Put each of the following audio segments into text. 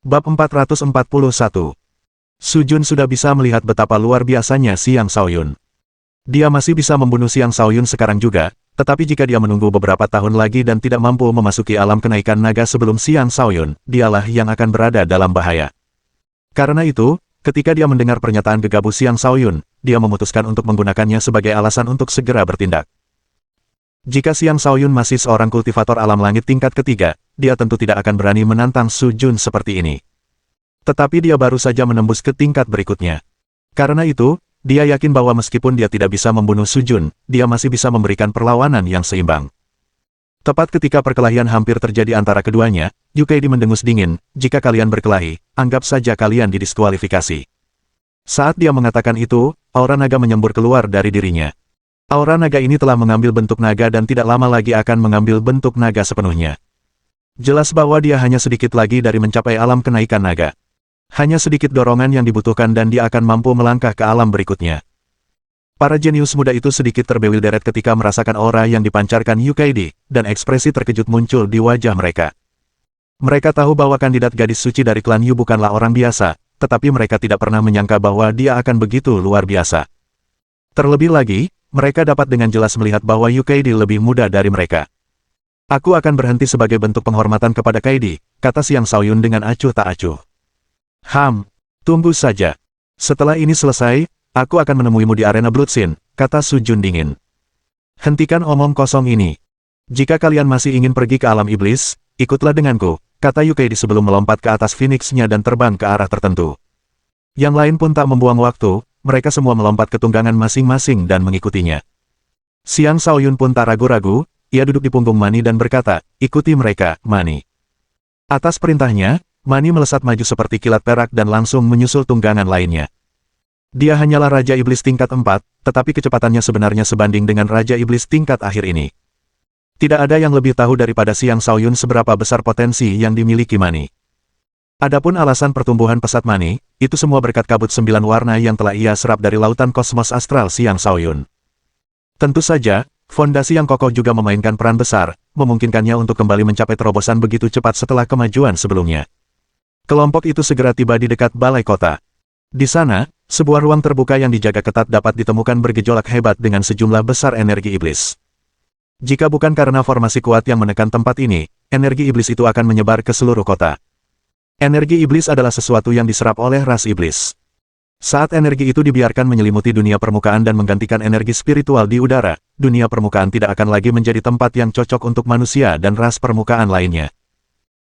Bab 441. Su Jun sudah bisa melihat betapa luar biasanya Xiang Shaoyun. Dia masih bisa membunuh Xiang Shaoyun sekarang juga, tetapi jika dia menunggu beberapa tahun lagi dan tidak mampu memasuki alam kenaikan naga sebelum Xiang Shaoyun, dialah yang akan berada dalam bahaya. Karena itu, ketika dia mendengar pernyataan gegabah Xiang Shaoyun, dia memutuskan untuk menggunakannya sebagai alasan untuk segera bertindak. Jika Xiang Shaoyun masih seorang kultivator alam langit tingkat ketiga, dia tentu tidak akan berani menantang Su Jun seperti ini. Tetapi dia baru saja menembus ke tingkat berikutnya. Karena itu, dia yakin bahwa meskipun dia tidak bisa membunuh Su Jun, dia masih bisa memberikan perlawanan yang seimbang. Tepat ketika perkelahian hampir terjadi antara keduanya, Yu Keidi mendengus dingin, "Jika kalian berkelahi, anggap saja kalian didiskualifikasi." Saat dia mengatakan itu, aura naga menyembur keluar dari dirinya. Aura naga ini telah mengambil bentuk naga dan tidak lama lagi akan mengambil bentuk naga sepenuhnya. Jelas bahwa dia hanya sedikit lagi dari mencapai alam kenaikan naga. Hanya sedikit dorongan yang dibutuhkan dan dia akan mampu melangkah ke alam berikutnya. Para jenius muda itu sedikit terbewilderet ketika merasakan aura yang dipancarkan Yu Keidi, dan ekspresi terkejut muncul di wajah mereka. Mereka tahu bahwa kandidat gadis suci dari klan Yu bukanlah orang biasa, tetapi mereka tidak pernah menyangka bahwa dia akan begitu luar biasa. Terlebih lagi, mereka dapat dengan jelas melihat bahwa Yu Keidi lebih muda dari mereka. "Aku akan berhenti sebagai bentuk penghormatan kepada Keidi," kata Xiang Shaoyun dengan acuh tak acuh. Tunggu saja. Setelah ini selesai, aku akan menemuimu di arena Bloodsin," kata Su Jun dingin. "Hentikan omong kosong ini. Jika kalian masih ingin pergi ke alam iblis, ikutlah denganku," kata Yu Keidi sebelum melompat ke atas Phoenix-nya dan terbang ke arah tertentu. Yang lain pun tak membuang waktu, mereka semua melompat ke tunggangan masing-masing dan mengikutinya. Xiang Shaoyun pun tak ragu-ragu, ia duduk di punggung Mani dan berkata, "Ikuti mereka, Mani." Atas perintahnya, Mani melesat maju seperti kilat perak dan langsung menyusul tunggangan lainnya. Dia hanyalah Raja Iblis tingkat 4, tetapi kecepatannya sebenarnya sebanding dengan Raja Iblis tingkat akhir ini. Tidak ada yang lebih tahu daripada Xiang Shaoyun seberapa besar potensi yang dimiliki Mani. Adapun alasan pertumbuhan pesat Mani, itu semua berkat kabut 9 warna yang telah ia serap dari lautan kosmos astral Xiang Shaoyun. Tentu saja, fondasi yang kokoh juga memainkan peran besar, memungkinkannya untuk kembali mencapai terobosan begitu cepat setelah kemajuan sebelumnya. Kelompok itu segera tiba di dekat balai kota. Di sana, sebuah ruang terbuka yang dijaga ketat dapat ditemukan bergejolak hebat dengan sejumlah besar energi iblis. Jika bukan karena formasi kuat yang menekan tempat ini, energi iblis itu akan menyebar ke seluruh kota. Energi iblis adalah sesuatu yang diserap oleh ras iblis. Saat energi itu dibiarkan menyelimuti dunia permukaan dan menggantikan energi spiritual di udara, dunia permukaan tidak akan lagi menjadi tempat yang cocok untuk manusia dan ras permukaan lainnya.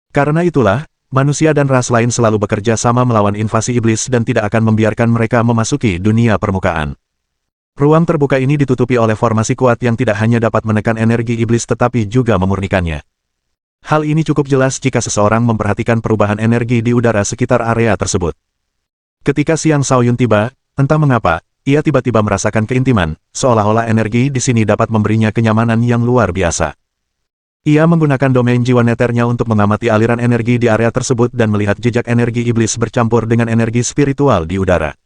Karena itulah, manusia dan ras lain selalu bekerja sama melawan invasi iblis dan tidak akan membiarkan mereka memasuki dunia permukaan. Ruang terbuka ini ditutupi oleh formasi kuat yang tidak hanya dapat menekan energi iblis tetapi juga memurnikannya. Hal ini cukup jelas jika seseorang memperhatikan perubahan energi di udara sekitar area tersebut. Ketika Xiang Shaoyun tiba, entah mengapa, ia tiba-tiba merasakan keintiman, seolah-olah energi di sini dapat memberinya kenyamanan yang luar biasa. Ia menggunakan domain jiwa neternya untuk mengamati aliran energi di area tersebut dan melihat jejak energi iblis bercampur dengan energi spiritual di udara.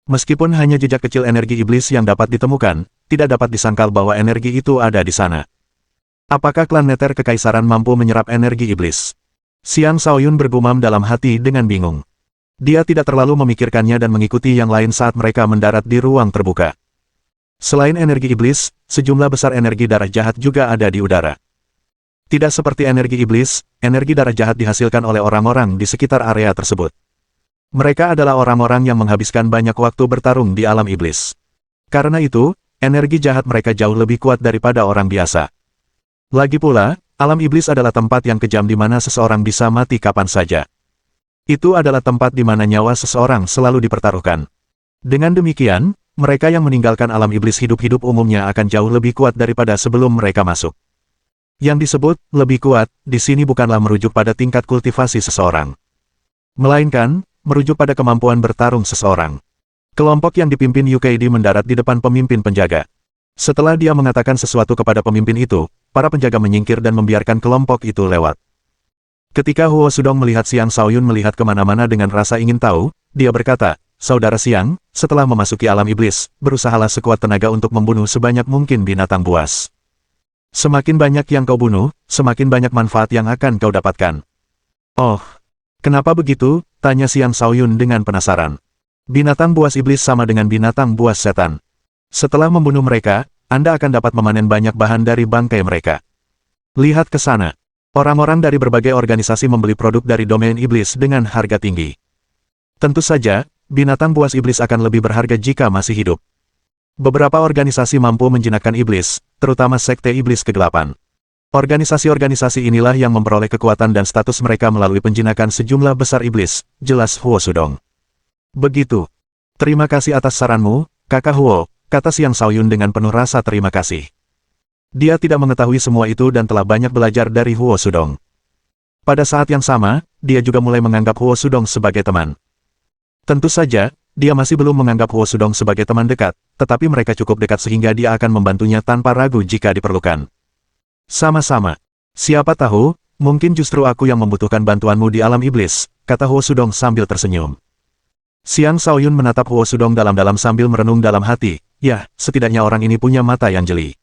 Meskipun hanya jejak kecil energi iblis yang dapat ditemukan, tidak dapat disangkal bahwa energi itu ada di sana. Apakah klan neter kekaisaran mampu menyerap energi iblis? Xiang Shaoyun bergumam dalam hati dengan bingung. Dia tidak terlalu memikirkannya dan mengikuti yang lain saat mereka mendarat di ruang terbuka. Selain energi iblis, sejumlah besar energi darah jahat juga ada di udara. Tidak seperti energi iblis, energi darah jahat dihasilkan oleh orang-orang di sekitar area tersebut. Mereka adalah orang-orang yang menghabiskan banyak waktu bertarung di alam iblis. Karena itu, energi jahat mereka jauh lebih kuat daripada orang biasa. Lagi pula, alam iblis adalah tempat yang kejam di mana seseorang bisa mati kapan saja. Itu adalah tempat di mana nyawa seseorang selalu dipertaruhkan. Dengan demikian, mereka yang meninggalkan alam iblis hidup-hidup umumnya akan jauh lebih kuat daripada sebelum mereka masuk. Yang disebut lebih kuat di sini bukanlah merujuk pada tingkat kultivasi seseorang, melainkan merujuk pada kemampuan bertarung seseorang. Kelompok yang dipimpin Yu Keidi mendarat di depan pemimpin penjaga. Setelah dia mengatakan sesuatu kepada pemimpin itu, para penjaga menyingkir dan membiarkan kelompok itu lewat. Ketika Huo Sudong melihat Xiang Shaoyun melihat kemana-mana dengan rasa ingin tahu, dia berkata, "Saudara Xiang, setelah memasuki alam iblis, berusahalah sekuat tenaga untuk membunuh sebanyak mungkin binatang buas. Semakin banyak yang kau bunuh, semakin banyak manfaat yang akan kau dapatkan." "Oh, Kenapa begitu? Tanya Xiang Shaoyun dengan penasaran. Binatang buas iblis sama dengan binatang buas setan. Setelah membunuh mereka, Anda akan dapat memanen banyak bahan dari bangkai mereka. Lihat ke sana. Orang-orang dari berbagai organisasi membeli produk dari domain iblis dengan harga tinggi. Tentu saja, binatang buas iblis akan lebih berharga jika masih hidup. Beberapa organisasi mampu menjinakkan iblis, terutama Sekte Iblis Kegelapan. Organisasi-organisasi inilah yang memperoleh kekuatan dan status mereka melalui penjinakan sejumlah besar iblis, jelas Huo Sudong. Begitu. Terima kasih atas saranmu, Kakak Huo, kata Xiang Shaoyun dengan penuh rasa terima kasih. Dia tidak mengetahui semua itu dan telah banyak belajar dari Huo Sudong. Pada saat yang sama, dia juga mulai menganggap Huo Sudong sebagai teman. Tentu saja, dia masih belum menganggap Huo Sudong sebagai teman dekat, tetapi mereka cukup dekat sehingga dia akan membantunya tanpa ragu jika diperlukan. Sama-sama. Siapa tahu, mungkin justru aku yang membutuhkan bantuanmu di alam iblis, kata Huo Sudong sambil tersenyum. Xiang Shaoyun menatap Huo Sudong dalam-dalam sambil merenung dalam hati, ya, setidaknya orang ini punya mata yang jeli.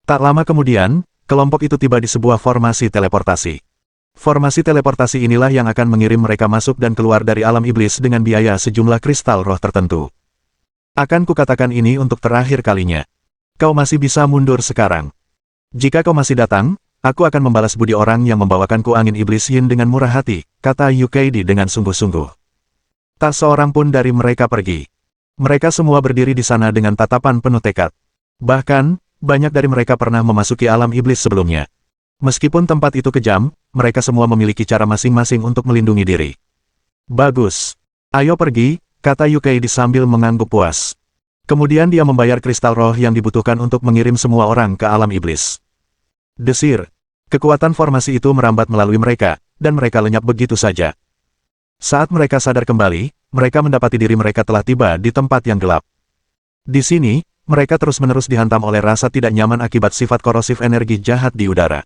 Tak lama kemudian, kelompok itu tiba di sebuah formasi teleportasi. Formasi teleportasi inilah yang akan mengirim mereka masuk dan keluar dari alam iblis dengan biaya sejumlah kristal roh tertentu. Akan kukatakan ini untuk terakhir kalinya. Kau masih bisa mundur sekarang. Jika kau masih datang, aku akan membalas budi orang yang membawakanku angin iblis yin dengan murah hati, kata Yu Keidi dengan sungguh-sungguh. Tak seorang pun dari mereka pergi. Mereka semua berdiri di sana dengan tatapan penuh tekad. Bahkan, banyak dari mereka pernah memasuki alam iblis sebelumnya. Meskipun tempat itu kejam, mereka semua memiliki cara masing-masing untuk melindungi diri. Bagus. Ayo pergi, kata Yu Keidi sambil mengangguk puas. Kemudian dia membayar kristal roh yang dibutuhkan untuk mengirim semua orang ke alam iblis. Desir. Kekuatan formasi itu merambat melalui mereka, dan mereka lenyap begitu saja. Saat mereka sadar kembali, mereka mendapati diri mereka telah tiba di tempat yang gelap. Di sini, mereka terus-menerus dihantam oleh rasa tidak nyaman akibat sifat korosif energi jahat di udara.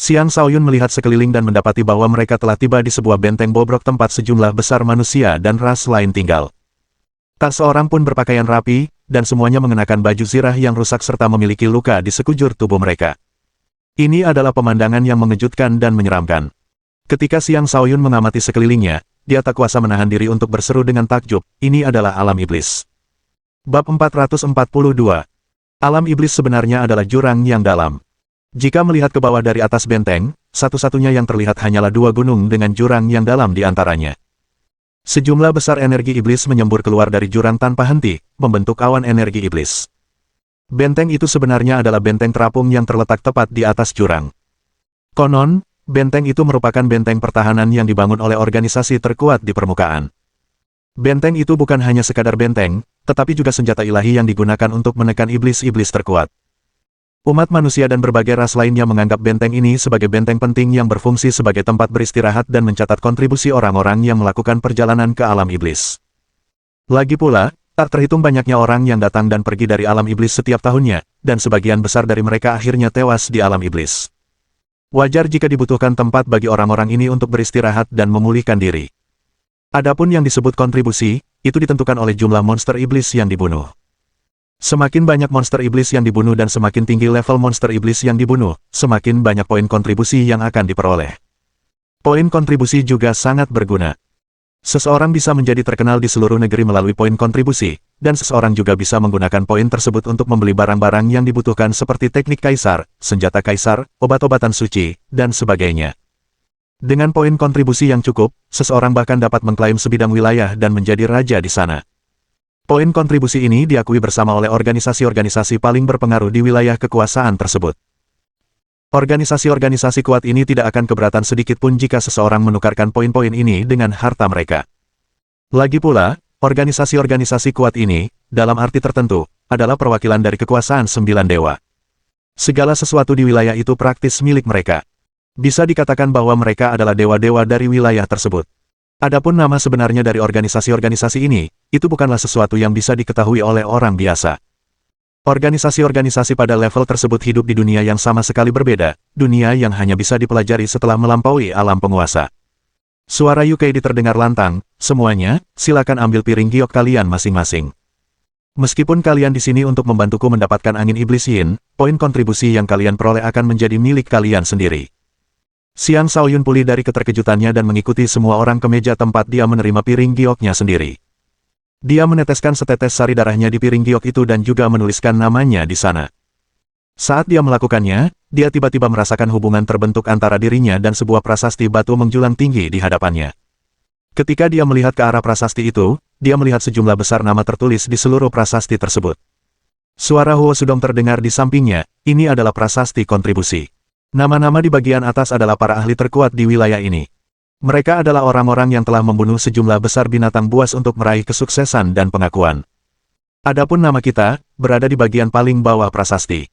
Xiang Shaoyun melihat sekeliling dan mendapati bahwa mereka telah tiba di sebuah benteng bobrok tempat sejumlah besar manusia dan ras lain tinggal. Tak seorang pun berpakaian rapi, dan semuanya mengenakan baju zirah yang rusak serta memiliki luka di sekujur tubuh mereka. Ini adalah pemandangan yang mengejutkan dan menyeramkan. Ketika Xiang Shaoyun mengamati sekelilingnya, dia tak kuasa menahan diri untuk berseru dengan takjub, ini adalah alam iblis. Bab 442. Alam iblis sebenarnya adalah jurang yang dalam. Jika melihat ke bawah dari atas benteng, satu-satunya yang terlihat hanyalah dua gunung dengan jurang yang dalam di antaranya. Sejumlah besar energi iblis menyembur keluar dari jurang tanpa henti, membentuk awan energi iblis. Benteng itu sebenarnya adalah benteng terapung yang terletak tepat di atas jurang. Konon, benteng itu merupakan benteng pertahanan yang dibangun oleh organisasi terkuat di permukaan. Benteng itu bukan hanya sekadar benteng, tetapi juga senjata ilahi yang digunakan untuk menekan iblis-iblis terkuat. Umat manusia dan berbagai ras lainnya menganggap benteng ini sebagai benteng penting yang berfungsi sebagai tempat beristirahat dan mencatat kontribusi orang-orang yang melakukan perjalanan ke alam iblis. Lagi pula, tak terhitung banyaknya orang yang datang dan pergi dari alam iblis setiap tahunnya, dan sebagian besar dari mereka akhirnya tewas di alam iblis. Wajar jika dibutuhkan tempat bagi orang-orang ini untuk beristirahat dan memulihkan diri. Adapun yang disebut kontribusi, itu ditentukan oleh jumlah monster iblis yang dibunuh. Semakin banyak monster iblis yang dibunuh dan semakin tinggi level monster iblis yang dibunuh, semakin banyak poin kontribusi yang akan diperoleh. Poin kontribusi juga sangat berguna. Seseorang bisa menjadi terkenal di seluruh negeri melalui poin kontribusi, dan seseorang juga bisa menggunakan poin tersebut untuk membeli barang-barang yang dibutuhkan seperti teknik kaisar, senjata kaisar, obat-obatan suci, dan sebagainya. Dengan poin kontribusi yang cukup, seseorang bahkan dapat mengklaim sebidang wilayah dan menjadi raja di sana. Poin kontribusi ini diakui bersama oleh organisasi-organisasi paling berpengaruh di wilayah kekuasaan tersebut. Organisasi-organisasi kuat ini tidak akan keberatan sedikit pun jika seseorang menukarkan poin-poin ini dengan harta mereka. Lagi pula, organisasi-organisasi kuat ini, dalam arti tertentu, adalah perwakilan dari kekuasaan 9 dewa. Segala sesuatu di wilayah itu praktis milik mereka. Bisa dikatakan bahwa mereka adalah dewa-dewa dari wilayah tersebut. Adapun nama sebenarnya dari organisasi-organisasi ini, itu bukanlah sesuatu yang bisa diketahui oleh orang biasa. Organisasi-organisasi pada level tersebut hidup di dunia yang sama sekali berbeda, dunia yang hanya bisa dipelajari setelah melampaui alam penguasa. Suara Yu Keidi terdengar lantang, semuanya, silakan ambil piring giok kalian masing-masing. Meskipun kalian di sini untuk membantuku mendapatkan angin iblis yin, poin kontribusi yang kalian peroleh akan menjadi milik kalian sendiri. Siang Shaoyun pulih dari keterkejutannya dan mengikuti semua orang ke meja tempat dia menerima piring gioknya sendiri. Dia meneteskan setetes sari darahnya di piring giok itu dan juga menuliskan namanya di sana. Saat dia melakukannya, dia tiba-tiba merasakan hubungan terbentuk antara dirinya dan sebuah prasasti batu menjulang tinggi di hadapannya. Ketika dia melihat ke arah prasasti itu, dia melihat sejumlah besar nama tertulis di seluruh prasasti tersebut. Suara Huo Sudong terdengar di sampingnya, ini adalah prasasti kontribusi. Nama-nama di bagian atas adalah para ahli terkuat di wilayah ini. Mereka adalah orang-orang yang telah membunuh sejumlah besar binatang buas untuk meraih kesuksesan dan pengakuan. Adapun nama kita, berada di bagian paling bawah prasasti.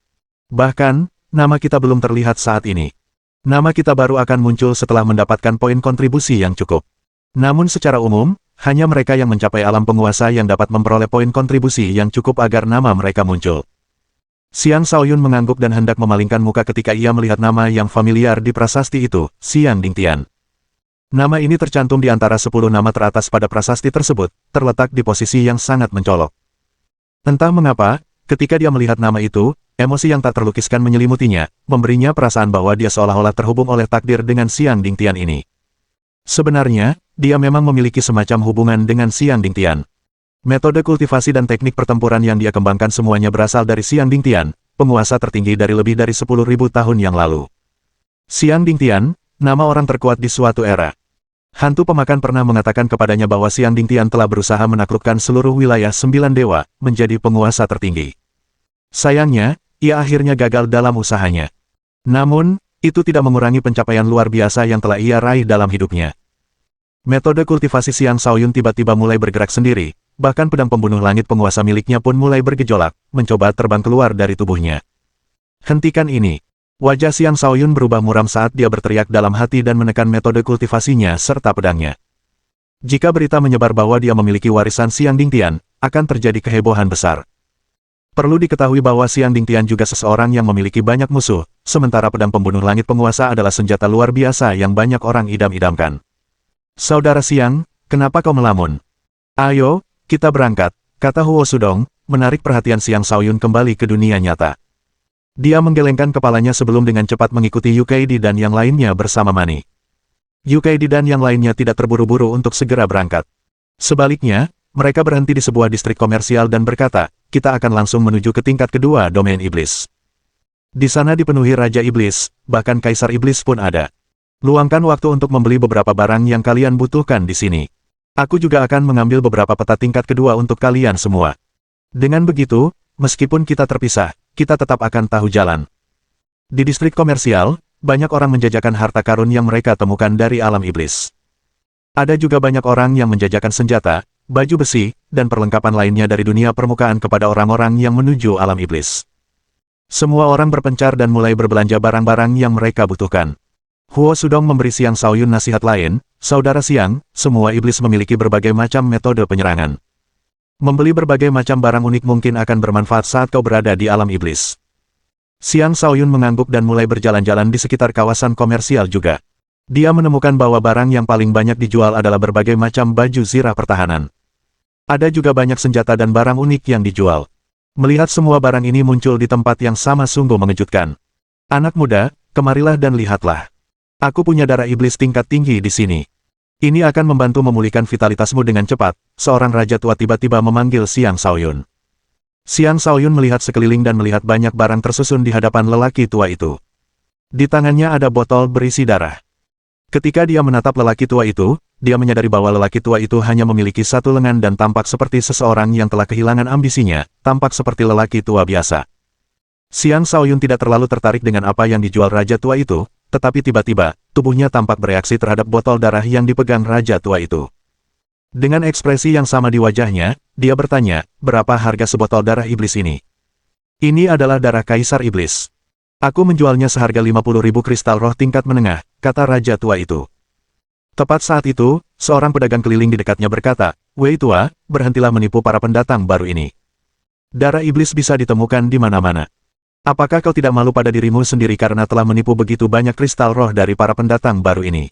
Bahkan, nama kita belum terlihat saat ini. Nama kita baru akan muncul setelah mendapatkan poin kontribusi yang cukup. Namun secara umum, hanya mereka yang mencapai alam penguasa yang dapat memperoleh poin kontribusi yang cukup agar nama mereka muncul. Xiang Shaoyun mengangguk dan hendak memalingkan muka ketika ia melihat nama yang familiar di prasasti itu, Xiang Dingtian. Nama ini tercantum di antara 10 nama teratas pada prasasti tersebut, terletak di posisi yang sangat mencolok. Entah mengapa, ketika dia melihat nama itu, emosi yang tak terlukiskan menyelimutinya, memberinya perasaan bahwa dia seolah-olah terhubung oleh takdir dengan Xiang Dingtian ini. Sebenarnya, dia memang memiliki semacam hubungan dengan Xiang Dingtian. Metode kultivasi dan teknik pertempuran yang dia kembangkan semuanya berasal dari Xiang Dingtian, penguasa tertinggi dari lebih dari 10.000 tahun yang lalu. Xiang Dingtian, nama orang terkuat di suatu era. Hantu pemakan pernah mengatakan kepadanya bahwa Xiang Dingtian telah berusaha menaklukkan seluruh wilayah 9 dewa, menjadi penguasa tertinggi. Sayangnya, ia akhirnya gagal dalam usahanya. Namun, itu tidak mengurangi pencapaian luar biasa yang telah ia raih dalam hidupnya. Metode kultivasi Xiang Shaoyun tiba-tiba mulai bergerak sendiri, bahkan pedang pembunuh langit penguasa miliknya pun mulai bergejolak, mencoba terbang keluar dari tubuhnya. Hentikan ini. Wajah Xiang Shaoyun berubah muram saat dia berteriak dalam hati dan menekan metode kultivasinya serta pedangnya. Jika berita menyebar bahwa dia memiliki warisan Xiang Dingtian, akan terjadi kehebohan besar. Perlu diketahui bahwa Xiang Dingtian juga seseorang yang memiliki banyak musuh, sementara pedang pembunuh langit penguasa adalah senjata luar biasa yang banyak orang idam-idamkan. Saudara Xiang, kenapa kau melamun? Ayo, kita berangkat, kata Huo Sudong, menarik perhatian Xiang Shaoyun kembali ke dunia nyata. Dia menggelengkan kepalanya sebelum dengan cepat mengikuti Yukaidi dan yang lainnya bersama Mani. Yukaidi dan yang lainnya tidak terburu-buru untuk segera berangkat. Sebaliknya, mereka berhenti di sebuah distrik komersial dan berkata, kita akan langsung menuju ke tingkat kedua domain iblis. Di sana dipenuhi Raja Iblis, bahkan Kaisar Iblis pun ada. Luangkan waktu untuk membeli beberapa barang yang kalian butuhkan di sini. Aku juga akan mengambil beberapa peta tingkat kedua untuk kalian semua. Dengan begitu, meskipun kita terpisah, kita tetap akan tahu jalan. Di distrik komersial, banyak orang menjajakan harta karun yang mereka temukan dari alam iblis. Ada juga banyak orang yang menjajakan senjata, baju besi, dan perlengkapan lainnya dari dunia permukaan kepada orang-orang yang menuju alam iblis. Semua orang berpencar dan mulai berbelanja barang-barang yang mereka butuhkan. Huo Sudong memberi Xiang Shaoyun nasihat lain, saudara Xiang, semua iblis memiliki berbagai macam metode penyerangan. Membeli berbagai macam barang unik mungkin akan bermanfaat saat kau berada di alam iblis. Xiang Shaoyun mengangguk dan mulai berjalan-jalan di sekitar kawasan komersial juga. Dia menemukan bahwa barang yang paling banyak dijual adalah berbagai macam baju zirah pertahanan. Ada juga banyak senjata dan barang unik yang dijual. Melihat semua barang ini muncul di tempat yang sama sungguh mengejutkan. Anak muda, kemarilah dan lihatlah. Aku punya darah iblis tingkat tinggi di sini. Ini akan membantu memulihkan vitalitasmu dengan cepat. Seorang raja tua tiba-tiba memanggil Xiang Shaoyun. Xiang Shaoyun melihat sekeliling dan melihat banyak barang tersusun di hadapan lelaki tua itu. Di tangannya ada botol berisi darah. Ketika dia menatap lelaki tua itu, dia menyadari bahwa lelaki tua itu hanya memiliki satu lengan dan tampak seperti seseorang yang telah kehilangan ambisinya, tampak seperti lelaki tua biasa. Xiang Shaoyun tidak terlalu tertarik dengan apa yang dijual raja tua itu, tetapi tiba-tiba, tubuhnya tampak bereaksi terhadap botol darah yang dipegang raja tua itu. Dengan ekspresi yang sama di wajahnya, dia bertanya, berapa harga sebotol darah iblis ini? Ini adalah darah Kaisar Iblis. Aku menjualnya seharga 50.000 kristal roh tingkat menengah, kata raja tua itu. Tepat saat itu, seorang pedagang keliling di dekatnya berkata, Wei tua, berhentilah menipu para pendatang baru ini. Darah iblis bisa ditemukan di mana-mana. Apakah kau tidak malu pada dirimu sendiri karena telah menipu begitu banyak kristal roh dari para pendatang baru ini?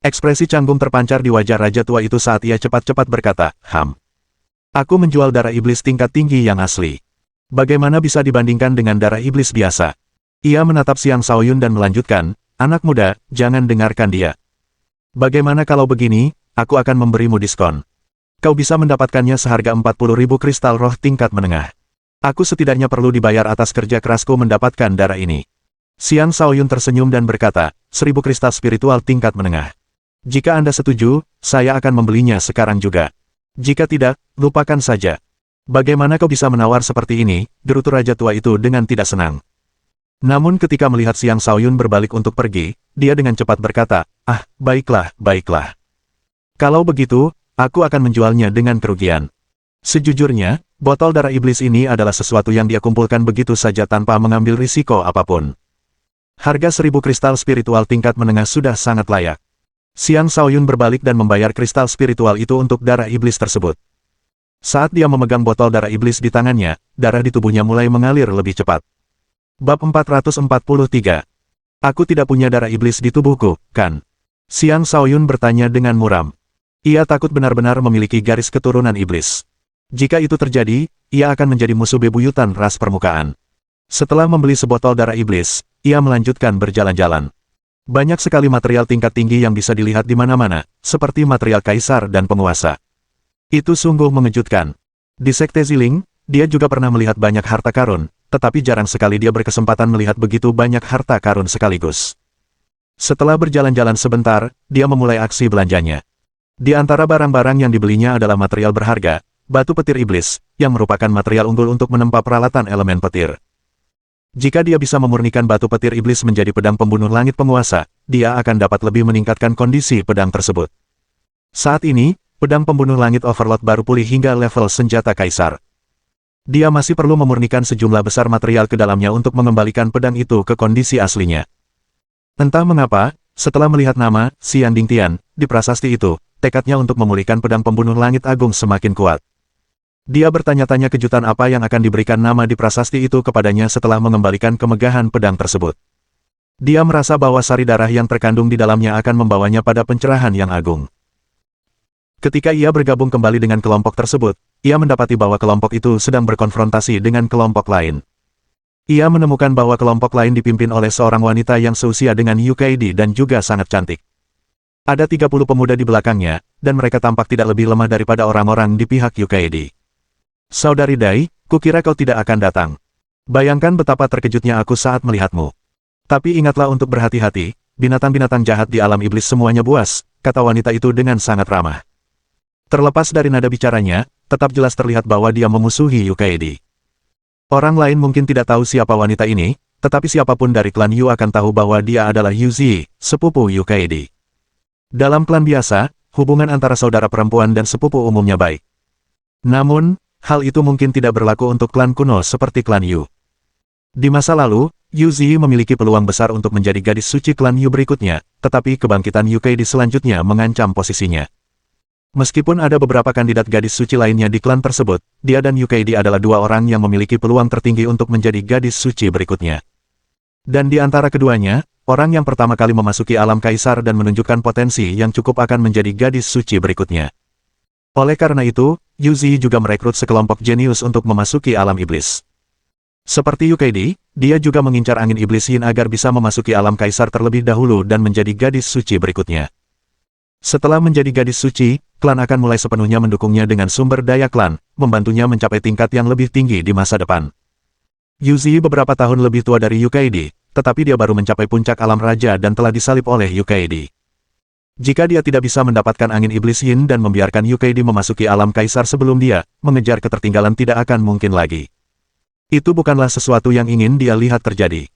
Ekspresi canggung terpancar di wajah raja tua itu saat ia cepat-cepat berkata, Aku menjual darah iblis tingkat tinggi yang asli. Bagaimana bisa dibandingkan dengan darah iblis biasa? Ia menatap Xiang Shaoyun dan melanjutkan, Anak muda, jangan dengarkan dia. Bagaimana kalau begini, aku akan memberimu diskon. Kau bisa mendapatkannya seharga 40.000 kristal roh tingkat menengah. Aku setidaknya perlu dibayar atas kerja kerasku mendapatkan darah ini. Xiang Shaoyun tersenyum dan berkata, 1000 kristal spiritual tingkat menengah. Jika Anda setuju, saya akan membelinya sekarang juga. Jika tidak, lupakan saja. Bagaimana kau bisa menawar seperti ini, gerutu raja tua itu dengan tidak senang. Namun ketika melihat Xiang Shaoyun berbalik untuk pergi, dia dengan cepat berkata, ah, baiklah, baiklah. Kalau begitu, aku akan menjualnya dengan kerugian. Sejujurnya, botol darah iblis ini adalah sesuatu yang dia kumpulkan begitu saja tanpa mengambil risiko apapun. Harga 1000 kristal spiritual tingkat menengah sudah sangat layak. Xiang Shaoyun berbalik dan membayar kristal spiritual itu untuk darah iblis tersebut. Saat dia memegang botol darah iblis di tangannya, darah di tubuhnya mulai mengalir lebih cepat. Bab 443. Aku tidak punya darah iblis di tubuhku, kan? Xiang Shaoyun bertanya dengan muram. Ia takut benar-benar memiliki garis keturunan iblis. Jika itu terjadi, ia akan menjadi musuh bebuyutan ras permukaan. Setelah membeli sebotol darah iblis, ia melanjutkan berjalan-jalan. Banyak sekali material tingkat tinggi yang bisa dilihat di mana-mana, seperti material kaisar dan penguasa. Itu sungguh mengejutkan. Di Sekte Ziling, dia juga pernah melihat banyak harta karun, tetapi jarang sekali dia berkesempatan melihat begitu banyak harta karun sekaligus. Setelah berjalan-jalan sebentar, dia memulai aksi belanjanya. Di antara barang-barang yang dibelinya adalah material berharga, batu petir iblis, yang merupakan material unggul untuk menempa peralatan elemen petir. Jika dia bisa memurnikan batu petir iblis menjadi pedang pembunuh langit penguasa, dia akan dapat lebih meningkatkan kondisi pedang tersebut. Saat ini, pedang pembunuh langit Overlord baru pulih hingga level senjata kaisar. Dia masih perlu memurnikan sejumlah besar material ke dalamnya untuk mengembalikan pedang itu ke kondisi aslinya. Entah mengapa, setelah melihat nama Xian Dingtian di prasasti itu, tekadnya untuk memulihkan pedang pembunuh langit agung semakin kuat. Dia bertanya-tanya kejutan apa yang akan diberikan nama di prasasti itu kepadanya setelah mengembalikan kemegahan pedang tersebut. Dia merasa bahwa sari darah yang terkandung di dalamnya akan membawanya pada pencerahan yang agung. Ketika ia bergabung kembali dengan kelompok tersebut, ia mendapati bahwa kelompok itu sedang berkonfrontasi dengan kelompok lain. Ia menemukan bahwa kelompok lain dipimpin oleh seorang wanita yang seusia dengan Yukaidi dan juga sangat cantik. Ada 30 pemuda di belakangnya, dan mereka tampak tidak lebih lemah daripada orang-orang di pihak Yukaidi. Saudari Dai, kukira kau tidak akan datang. Bayangkan betapa terkejutnya aku saat melihatmu. Tapi ingatlah untuk berhati-hati, binatang-binatang jahat di alam iblis semuanya buas, kata wanita itu dengan sangat ramah. Terlepas dari nada bicaranya, tetap jelas terlihat bahwa dia memusuhi Yukaidi. Orang lain mungkin tidak tahu siapa wanita ini, tetapi siapapun dari klan Yu akan tahu bahwa dia adalah Yu Zi, sepupu Yukaidi. Dalam klan biasa, hubungan antara saudara perempuan dan sepupu umumnya baik. Namun, hal itu mungkin tidak berlaku untuk klan kuno seperti klan Yu. Di masa lalu, Yu Zi memiliki peluang besar untuk menjadi gadis suci klan Yu berikutnya, tetapi kebangkitan Yukaidi selanjutnya mengancam posisinya. Meskipun ada beberapa kandidat gadis suci lainnya di klan tersebut, dia dan Yukaidi adalah dua orang yang memiliki peluang tertinggi untuk menjadi gadis suci berikutnya. Dan di antara keduanya, orang yang pertama kali memasuki alam kaisar dan menunjukkan potensi yang cukup akan menjadi gadis suci berikutnya. Oleh karena itu, Yu Zi juga merekrut sekelompok jenius untuk memasuki alam iblis. Seperti Yukaidi, dia juga mengincar angin iblis Yin agar bisa memasuki alam kaisar terlebih dahulu dan menjadi gadis suci berikutnya. Setelah menjadi gadis suci, klan akan mulai sepenuhnya mendukungnya dengan sumber daya klan, membantunya mencapai tingkat yang lebih tinggi di masa depan. Yu Zi beberapa tahun lebih tua dari Yukaidi, tetapi dia baru mencapai puncak alam raja dan telah disalib oleh Yukaidi. Jika dia tidak bisa mendapatkan angin iblis Yin dan membiarkan Yukaidi memasuki alam kaisar sebelum dia, mengejar ketertinggalan tidak akan mungkin lagi. Itu bukanlah sesuatu yang ingin dia lihat terjadi.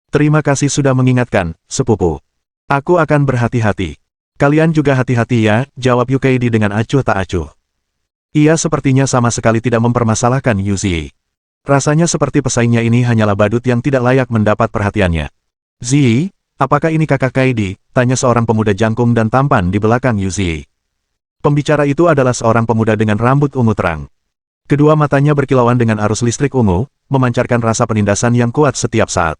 Terima kasih sudah mengingatkan, sepupu. Aku akan berhati-hati. Kalian juga hati-hati ya, jawab Yukaidi dengan acuh tak acuh. Ia sepertinya sama sekali tidak mempermasalahkan Yu Zi. Rasanya seperti pesaingnya ini hanyalah badut yang tidak layak mendapat perhatiannya. Zi, apakah ini kakak Kaidi? Tanya seorang pemuda jangkung dan tampan di belakang Yu Zi. Pembicara itu adalah seorang pemuda dengan rambut ungu terang. Kedua matanya berkilauan dengan arus listrik ungu, memancarkan rasa penindasan yang kuat setiap saat.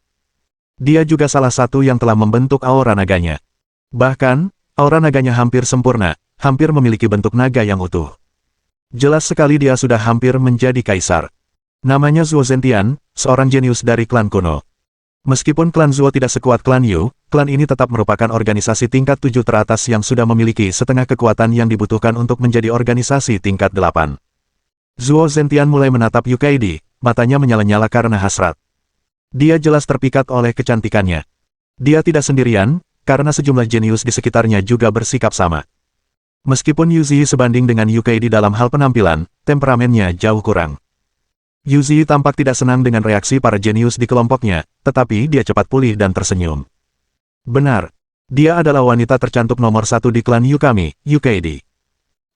Dia juga salah satu yang telah membentuk aura naganya. Bahkan, aura naganya hampir sempurna, hampir memiliki bentuk naga yang utuh. Jelas sekali dia sudah hampir menjadi kaisar. Namanya Zuo Zentian, seorang jenius dari klan kuno. Meskipun klan Zuo tidak sekuat klan Yu, klan ini tetap merupakan organisasi tingkat 7 teratas yang sudah memiliki setengah kekuatan yang dibutuhkan untuk menjadi organisasi tingkat 8. Zuo Zentian mulai menatap Yu Kaidi, matanya menyala-nyala karena hasrat. Dia jelas terpikat oleh kecantikannya. Dia tidak sendirian, karena sejumlah jenius di sekitarnya juga bersikap sama. Meskipun Yu Zi sebanding dengan Yu Kaidi dalam hal penampilan, temperamennya jauh kurang. Yu Zi tampak tidak senang dengan reaksi para jenius di kelompoknya, tetapi dia cepat pulih dan tersenyum. Benar. Dia adalah wanita tercantik nomor 1 di klan Yu kami, Yu Kaidi.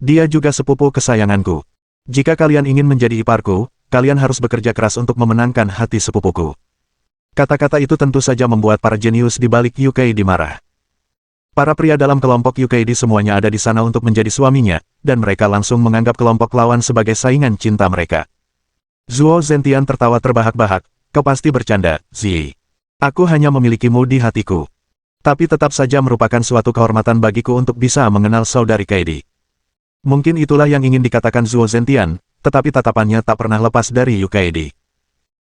Dia juga sepupu kesayanganku. Jika kalian ingin menjadi iparku, kalian harus bekerja keras untuk memenangkan hati sepupuku. Kata-kata itu tentu saja membuat para jenius di balik Yu Kaidi marah. Para pria dalam kelompok Yu Kaidi semuanya ada di sana untuk menjadi suaminya, dan mereka langsung menganggap kelompok lawan sebagai saingan cinta mereka. Zuo Zentian tertawa terbahak-bahak, kau pasti bercanda, Zi. Aku hanya memilikimu di hatiku. Tapi tetap saja merupakan suatu kehormatan bagiku untuk bisa mengenal saudari Kaidi. Mungkin itulah yang ingin dikatakan Zuo Zentian, tetapi tatapannya tak pernah lepas dari Yu Kaidi.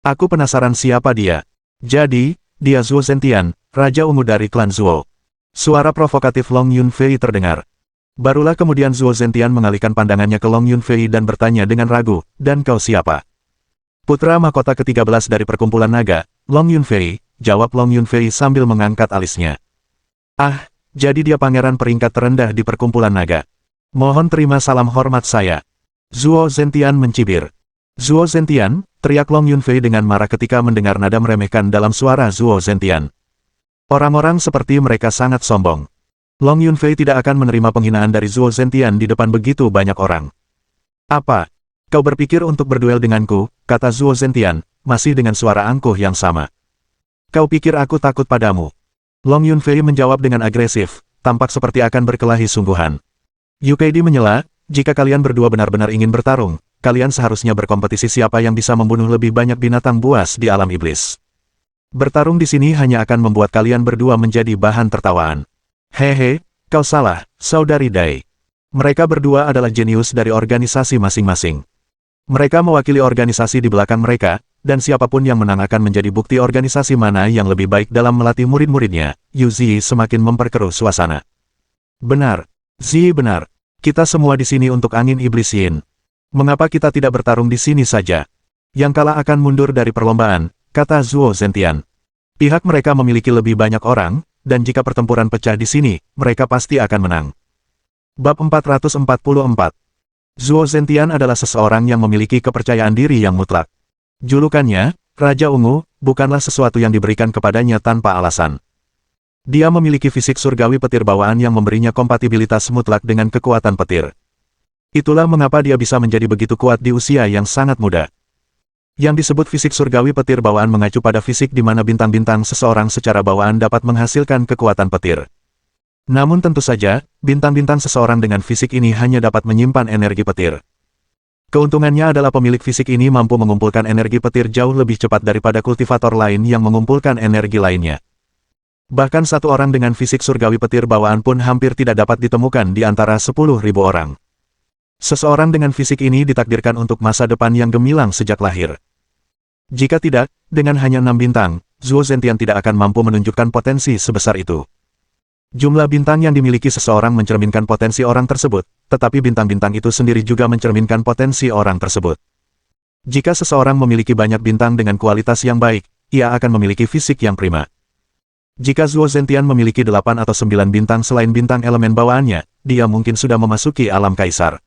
Aku penasaran siapa dia. Jadi, dia Zuo Zentian, Raja Ungu dari klan Zuo. Suara provokatif Long Yunfei terdengar. Barulah kemudian Zuo Zentian mengalihkan pandangannya ke Long Yunfei dan bertanya dengan ragu, dan kau siapa? Putra mahkota ke-13 dari perkumpulan naga, Long Yunfei, jawab Long Yunfei sambil mengangkat alisnya. Ah, jadi dia pangeran peringkat terendah di perkumpulan naga. Mohon terima salam hormat saya. Zuo Zentian mencibir. Zuo Zentian, teriak Long Yunfei dengan marah ketika mendengar nada meremehkan dalam suara Zuo Zentian. Orang-orang seperti mereka sangat sombong. Long Yunfei tidak akan menerima penghinaan dari Zuo Zentian di depan begitu banyak orang. Apa? Kau berpikir untuk berduel denganku, kata Zuo Zentian, masih dengan suara angkuh yang sama. Kau pikir aku takut padamu? Long Yunfei menjawab dengan agresif, tampak seperti akan berkelahi sungguhan. Yu Kaidi menyela, jika kalian berdua benar-benar ingin bertarung, kalian seharusnya berkompetisi siapa yang bisa membunuh lebih banyak binatang buas di alam iblis. Bertarung di sini hanya akan membuat kalian berdua menjadi bahan tertawaan. Hehe, kau salah, saudari Dai. Mereka berdua adalah jenius dari organisasi masing-masing. Mereka mewakili organisasi di belakang mereka, dan siapapun yang menang akan menjadi bukti organisasi mana yang lebih baik dalam melatih murid-muridnya. Yu Zi semakin memperkeruh suasana. Benar, Zi benar. Kita semua di sini untuk angin iblis Yin. Mengapa kita tidak bertarung di sini saja? Yang kalah akan mundur dari perlombaan, kata Zuo Zentian. Pihak mereka memiliki lebih banyak orang, dan jika pertempuran pecah di sini, mereka pasti akan menang. Bab 444. Zuo Zentian adalah seseorang yang memiliki kepercayaan diri yang mutlak. Julukannya, Raja Ungu, bukanlah sesuatu yang diberikan kepadanya tanpa alasan. Dia memiliki fisik surgawi petir bawaan yang memberinya kompatibilitas mutlak dengan kekuatan petir. Itulah mengapa dia bisa menjadi begitu kuat di usia yang sangat muda. Yang disebut fisik surgawi petir bawaan mengacu pada fisik di mana bintang-bintang seseorang secara bawaan dapat menghasilkan kekuatan petir. Namun tentu saja, bintang-bintang seseorang dengan fisik ini hanya dapat menyimpan energi petir. Keuntungannya adalah pemilik fisik ini mampu mengumpulkan energi petir jauh lebih cepat daripada kultivator lain yang mengumpulkan energi lainnya. Bahkan satu orang dengan fisik surgawi petir bawaan pun hampir tidak dapat ditemukan di antara 10.000 orang. Seseorang dengan fisik ini ditakdirkan untuk masa depan yang gemilang sejak lahir. Jika tidak, dengan hanya 6 bintang, Zuo Zentian tidak akan mampu menunjukkan potensi sebesar itu. Jumlah bintang yang dimiliki seseorang mencerminkan potensi orang tersebut, tetapi bintang-bintang itu sendiri juga mencerminkan potensi orang tersebut. Jika seseorang memiliki banyak bintang dengan kualitas yang baik, ia akan memiliki fisik yang prima. Jika Zuo Zentian memiliki 8 atau 9 bintang selain bintang elemen bawaannya, dia mungkin sudah memasuki alam kaisar.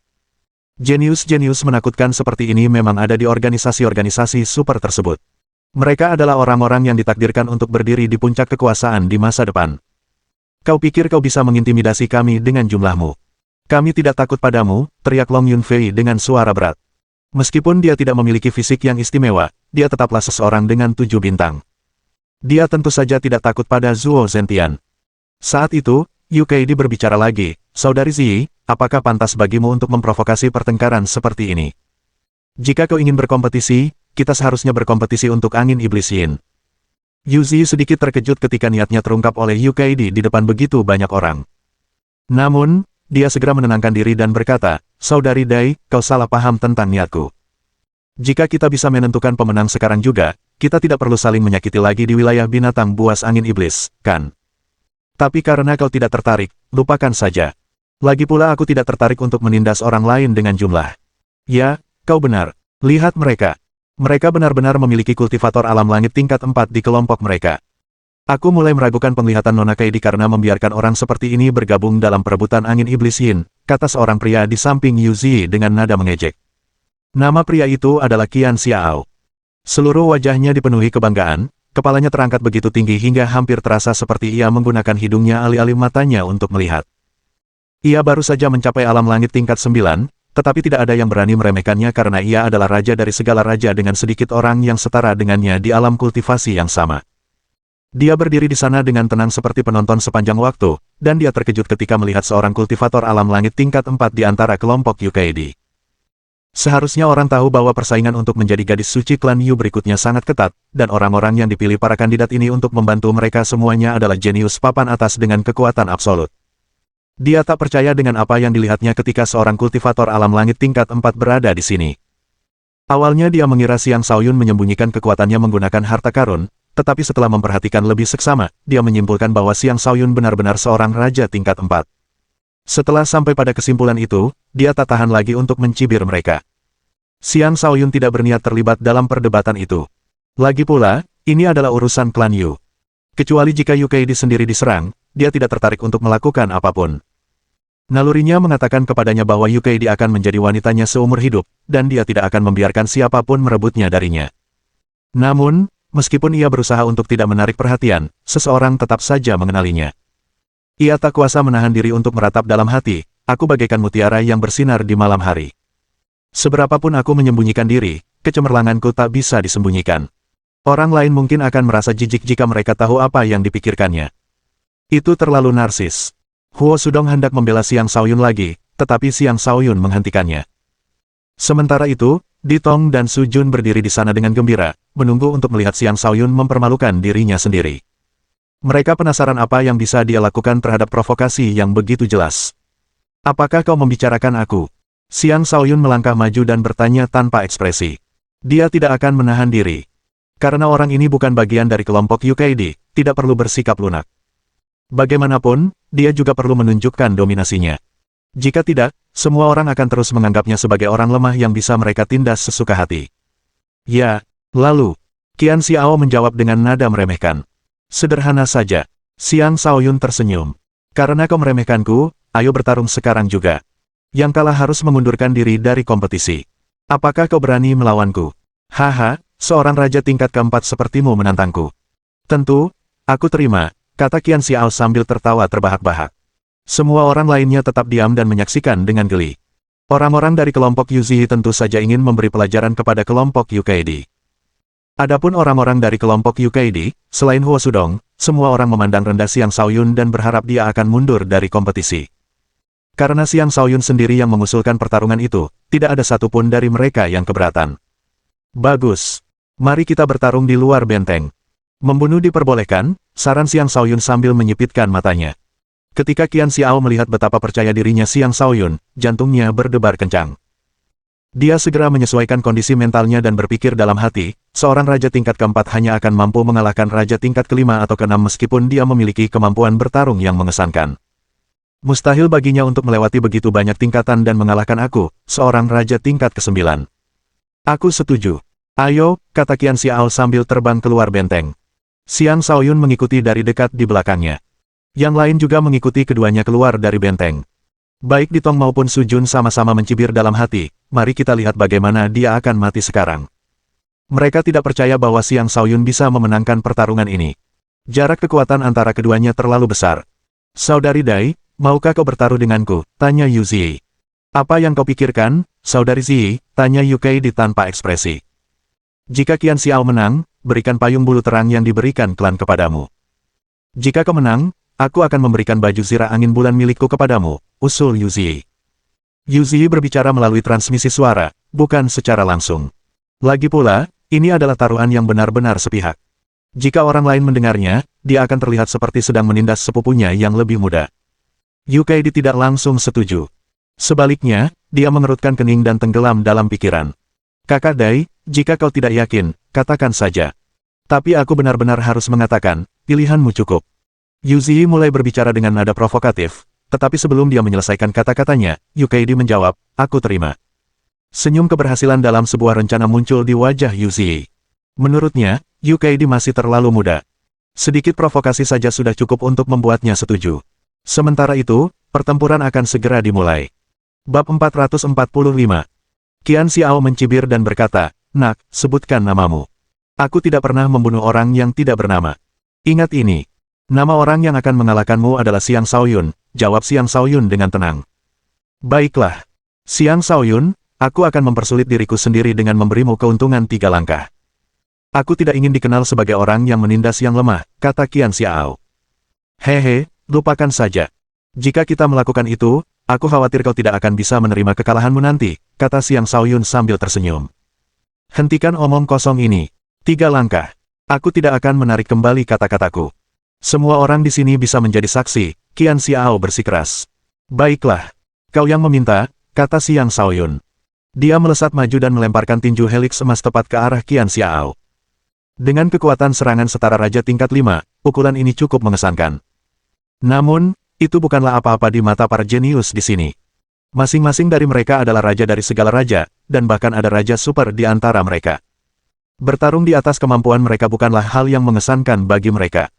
Jenius-jenius menakutkan seperti ini memang ada di organisasi-organisasi super tersebut. Mereka adalah orang-orang yang ditakdirkan untuk berdiri di puncak kekuasaan di masa depan. Kau pikir kau bisa mengintimidasi kami dengan jumlahmu? Kami tidak takut padamu, teriak Long Yunfei dengan suara berat. Meskipun dia tidak memiliki fisik yang istimewa, dia tetaplah seseorang dengan 7 bintang. Dia tentu saja tidak takut pada Zuo Zentian. Saat itu, Yu Kaidi berbicara lagi, Saudari Zi, apakah pantas bagimu untuk memprovokasi pertengkaran seperti ini? Jika kau ingin berkompetisi, kita seharusnya berkompetisi untuk angin iblis Yin. Yu Zi sedikit terkejut ketika niatnya terungkap oleh Yu Kaidi di depan begitu banyak orang. Namun, dia segera menenangkan diri dan berkata, Saudari Dai, kau salah paham tentang niatku. Jika kita bisa menentukan pemenang sekarang juga, kita tidak perlu saling menyakiti lagi di wilayah binatang buas angin iblis, kan? Tapi karena kau tidak tertarik, lupakan saja. Lagi pula aku tidak tertarik untuk menindas orang lain dengan jumlah. Ya, kau benar. Lihat mereka. Mereka benar-benar memiliki kultivator alam langit tingkat 4 di kelompok mereka. Aku mulai meragukan penglihatan Nona Kaidi karena membiarkan orang seperti ini bergabung dalam perebutan angin iblis Yin, kata seorang pria di samping Yu Zi dengan nada mengejek. Nama pria itu adalah Qian Xiao. Seluruh wajahnya dipenuhi kebanggaan, kepalanya terangkat begitu tinggi hingga hampir terasa seperti ia menggunakan hidungnya alih-alih matanya untuk melihat. Ia baru saja mencapai alam langit tingkat 9, tetapi tidak ada yang berani meremehkannya karena ia adalah raja dari segala raja dengan sedikit orang yang setara dengannya di alam kultivasi yang sama. Dia berdiri di sana dengan tenang seperti penonton sepanjang waktu, dan dia terkejut ketika melihat seorang kultivator alam langit tingkat 4 di antara kelompok Yukaidi. Seharusnya orang tahu bahwa persaingan untuk menjadi gadis suci klan Yu berikutnya sangat ketat, dan orang-orang yang dipilih para kandidat ini untuk membantu mereka semuanya adalah jenius papan atas dengan kekuatan absolut. Dia tak percaya dengan apa yang dilihatnya ketika seorang kultivator alam langit tingkat 4 berada di sini. Awalnya dia mengira Xiang Shaoyun menyembunyikan kekuatannya menggunakan harta karun, tetapi setelah memperhatikan lebih seksama, dia menyimpulkan bahwa Xiang Shaoyun benar-benar seorang raja tingkat 4. Setelah sampai pada kesimpulan itu, dia tak tahan lagi untuk mencibir mereka. Xiang Shaoyun tidak berniat terlibat dalam perdebatan itu. Lagi pula, ini adalah urusan klan Yu. Kecuali jika Yu Kaidi sendiri diserang, dia tidak tertarik untuk melakukan apapun. Nalurinya mengatakan kepadanya bahwa Yu Kaidi akan menjadi wanitanya seumur hidup, dan dia tidak akan membiarkan siapapun merebutnya darinya. Namun, meskipun ia berusaha untuk tidak menarik perhatian, seseorang tetap saja mengenalinya. Ia tak kuasa menahan diri untuk meratap dalam hati, aku bagaikan mutiara yang bersinar di malam hari. Seberapapun aku menyembunyikan diri, kecemerlanganku tak bisa disembunyikan. Orang lain mungkin akan merasa jijik jika mereka tahu apa yang dipikirkannya. Itu terlalu narsis. Huo Sudong hendak membela Xiang Shaoyun lagi, tetapi Xiang Shaoyun menghentikannya. Sementara itu, Di Tong dan Su Jun berdiri di sana dengan gembira, menunggu untuk melihat Xiang Shaoyun mempermalukan dirinya sendiri. Mereka penasaran apa yang bisa dia lakukan terhadap provokasi yang begitu jelas. Apakah kau membicarakan aku? Xiang Shaoyun melangkah maju dan bertanya tanpa ekspresi. Dia tidak akan menahan diri. Karena orang ini bukan bagian dari kelompok Yukaidi, tidak perlu bersikap lunak. Bagaimanapun, dia juga perlu menunjukkan dominasinya. Jika tidak, semua orang akan terus menganggapnya sebagai orang lemah yang bisa mereka tindas sesuka hati. Ya, lalu, Qian Xiao menjawab dengan nada meremehkan. Sederhana saja. Xiang Shaoyun tersenyum. Karena kau meremehkanku, ayo bertarung sekarang juga. Yang kalah harus mengundurkan diri dari kompetisi. Apakah kau berani melawanku? Haha, seorang raja tingkat keempat sepertimu menantangku. Tentu, aku terima, kata Qian Xiao sambil tertawa terbahak-bahak. Semua orang lainnya tetap diam dan menyaksikan dengan geli. Orang-orang dari kelompok Yuzi tentu saja ingin memberi pelajaran kepada kelompok Yukaidi. Adapun orang-orang dari kelompok Yukaidi, selain Huo Sudong, semua orang memandang rendah Xiang Shaoyun dan berharap dia akan mundur dari kompetisi. Karena Xiang Shaoyun sendiri yang mengusulkan pertarungan itu, tidak ada satupun dari mereka yang keberatan. Bagus. Mari kita bertarung di luar benteng. Membunuh diperbolehkan, saran Xiang Shaoyun sambil menyipitkan matanya. Ketika Qian Xiao melihat betapa percaya dirinya Xiang Shaoyun, jantungnya berdebar kencang. Dia segera menyesuaikan kondisi mentalnya dan berpikir dalam hati, seorang raja tingkat keempat hanya akan mampu mengalahkan raja tingkat kelima atau keenam meskipun dia memiliki kemampuan bertarung yang mengesankan. Mustahil baginya untuk melewati begitu banyak tingkatan dan mengalahkan aku, seorang raja tingkat ke-9. Aku setuju. Ayo, kata Qian Xiao sambil terbang keluar benteng. Xiang Shaoyun mengikuti dari dekat di belakangnya. Yang lain juga mengikuti keduanya keluar dari benteng. Baik Di Tong maupun Su Jun sama-sama mencibir dalam hati, mari kita lihat bagaimana dia akan mati sekarang. Mereka tidak percaya bahwa Xiang Shaoyun bisa memenangkan pertarungan ini. Jarak kekuatan antara keduanya terlalu besar. Saudari Dai, maukah kau bertaruh denganku? Tanya Yu Zi. Apa yang kau pikirkan, Saudari Zi? Tanya Yu Kaidi tanpa ekspresi. Jika Qian Xiao menang, berikan payung bulu terang yang diberikan klan kepadamu. Jika kau menang, aku akan memberikan baju zirah angin bulan milikku kepadamu, usul Yu Zi. Yu Zi berbicara melalui transmisi suara, bukan secara langsung. Lagi pula, ini adalah taruhan yang benar-benar sepihak. Jika orang lain mendengarnya, dia akan terlihat seperti sedang menindas sepupunya yang lebih muda. Yu Kaidi tidak langsung setuju. Sebaliknya, dia mengerutkan kening dan tenggelam dalam pikiran. Kakak Dai, jika kau tidak yakin, katakan saja. Tapi aku benar-benar harus mengatakan, pilihanmu cukup. Yu Ziyi mulai berbicara dengan nada provokatif, tetapi sebelum dia menyelesaikan kata-katanya, Yu Keidi menjawab, aku terima. Senyum keberhasilan dalam sebuah rencana muncul di wajah Yu Ziyi. Menurutnya, Yu Keidi masih terlalu muda. Sedikit provokasi saja sudah cukup untuk membuatnya setuju. Sementara itu, pertempuran akan segera dimulai. Bab 445. Qian Xiao mencibir dan berkata, "Nak, sebutkan namamu. Aku tidak pernah membunuh orang yang tidak bernama. Ingat ini. Nama orang yang akan mengalahkanmu adalah Xiang Shaoyun," jawab Xiang Shaoyun dengan tenang. "Baiklah. Xiang Shaoyun, aku akan mempersulit diriku sendiri dengan memberimu keuntungan 3 langkah. Aku tidak ingin dikenal sebagai orang yang menindas yang lemah," kata Qian Xiao. "Hehe, lupakan saja. Jika kita melakukan itu, aku khawatir kau tidak akan bisa menerima kekalahanmu nanti," kata Xiang Shaoyun sambil tersenyum. "Hentikan omong kosong ini. 3 langkah. Aku tidak akan menarik kembali kata-kataku. Semua orang di sini bisa menjadi saksi," Qian Xiao bersikeras. "Baiklah. Kau yang meminta," kata Xiang Shaoyun. Dia melesat maju dan melemparkan tinju helix emas tepat ke arah Qian Xiao. Dengan kekuatan serangan setara Raja tingkat 5, pukulan ini cukup mengesankan. Namun, itu bukanlah apa-apa di mata para jenius di sini. Masing-masing dari mereka adalah raja dari segala raja, dan bahkan ada raja super di antara mereka. Bertarung di atas kemampuan mereka bukanlah hal yang mengesankan bagi mereka.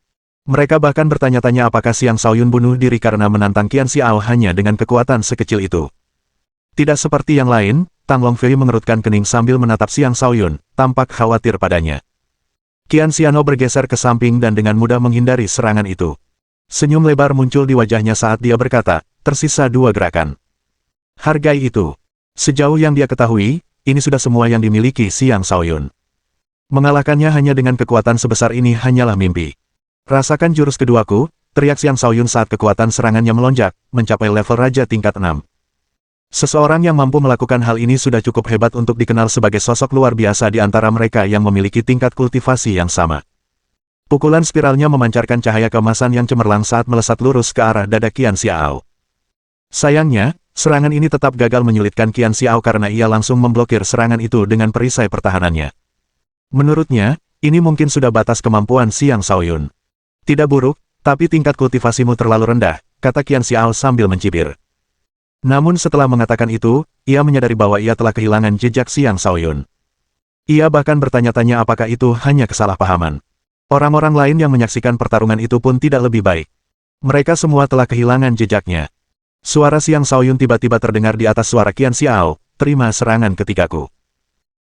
Mereka bahkan bertanya-tanya apakah Xiang Shaoyun bunuh diri karena menantang Qian Xiao hanya dengan kekuatan sekecil itu. Tidak seperti yang lain, Tang Longfei mengerutkan kening sambil menatap Xiang Shaoyun, tampak khawatir padanya. Qian Xiano bergeser ke samping dan dengan mudah menghindari serangan itu. Senyum lebar muncul di wajahnya saat dia berkata, "Tersisa 2 gerakan. Hargai itu." Sejauh yang dia ketahui, ini sudah semua yang dimiliki Xiang Shaoyun. Mengalahkannya hanya dengan kekuatan sebesar ini hanyalah mimpi. "Rasakan jurus keduaku," teriak Xiang Shaoyun saat kekuatan serangannya melonjak, mencapai level Raja tingkat 6. Seseorang yang mampu melakukan hal ini sudah cukup hebat untuk dikenal sebagai sosok luar biasa di antara mereka yang memiliki tingkat kultivasi yang sama. Pukulan spiralnya memancarkan cahaya keemasan yang cemerlang saat melesat lurus ke arah dada Qian Xiao. Sayangnya, serangan ini tetap gagal menyulitkan Qian Xiao karena ia langsung memblokir serangan itu dengan perisai pertahanannya. Menurutnya, ini mungkin sudah batas kemampuan Xiang Shaoyun. "Tidak buruk, tapi tingkat kultivasimu terlalu rendah," kata Qian Xiao sambil mencibir. Namun setelah mengatakan itu, ia menyadari bahwa ia telah kehilangan jejak Xiang Shaoyun. Ia bahkan bertanya-tanya apakah itu hanya kesalahpahaman. Orang-orang lain yang menyaksikan pertarungan itu pun tidak lebih baik. Mereka semua telah kehilangan jejaknya. Suara Xiang Shaoyun tiba-tiba terdengar di atas suara Qian Xiao, "Terima serangan ketigaku."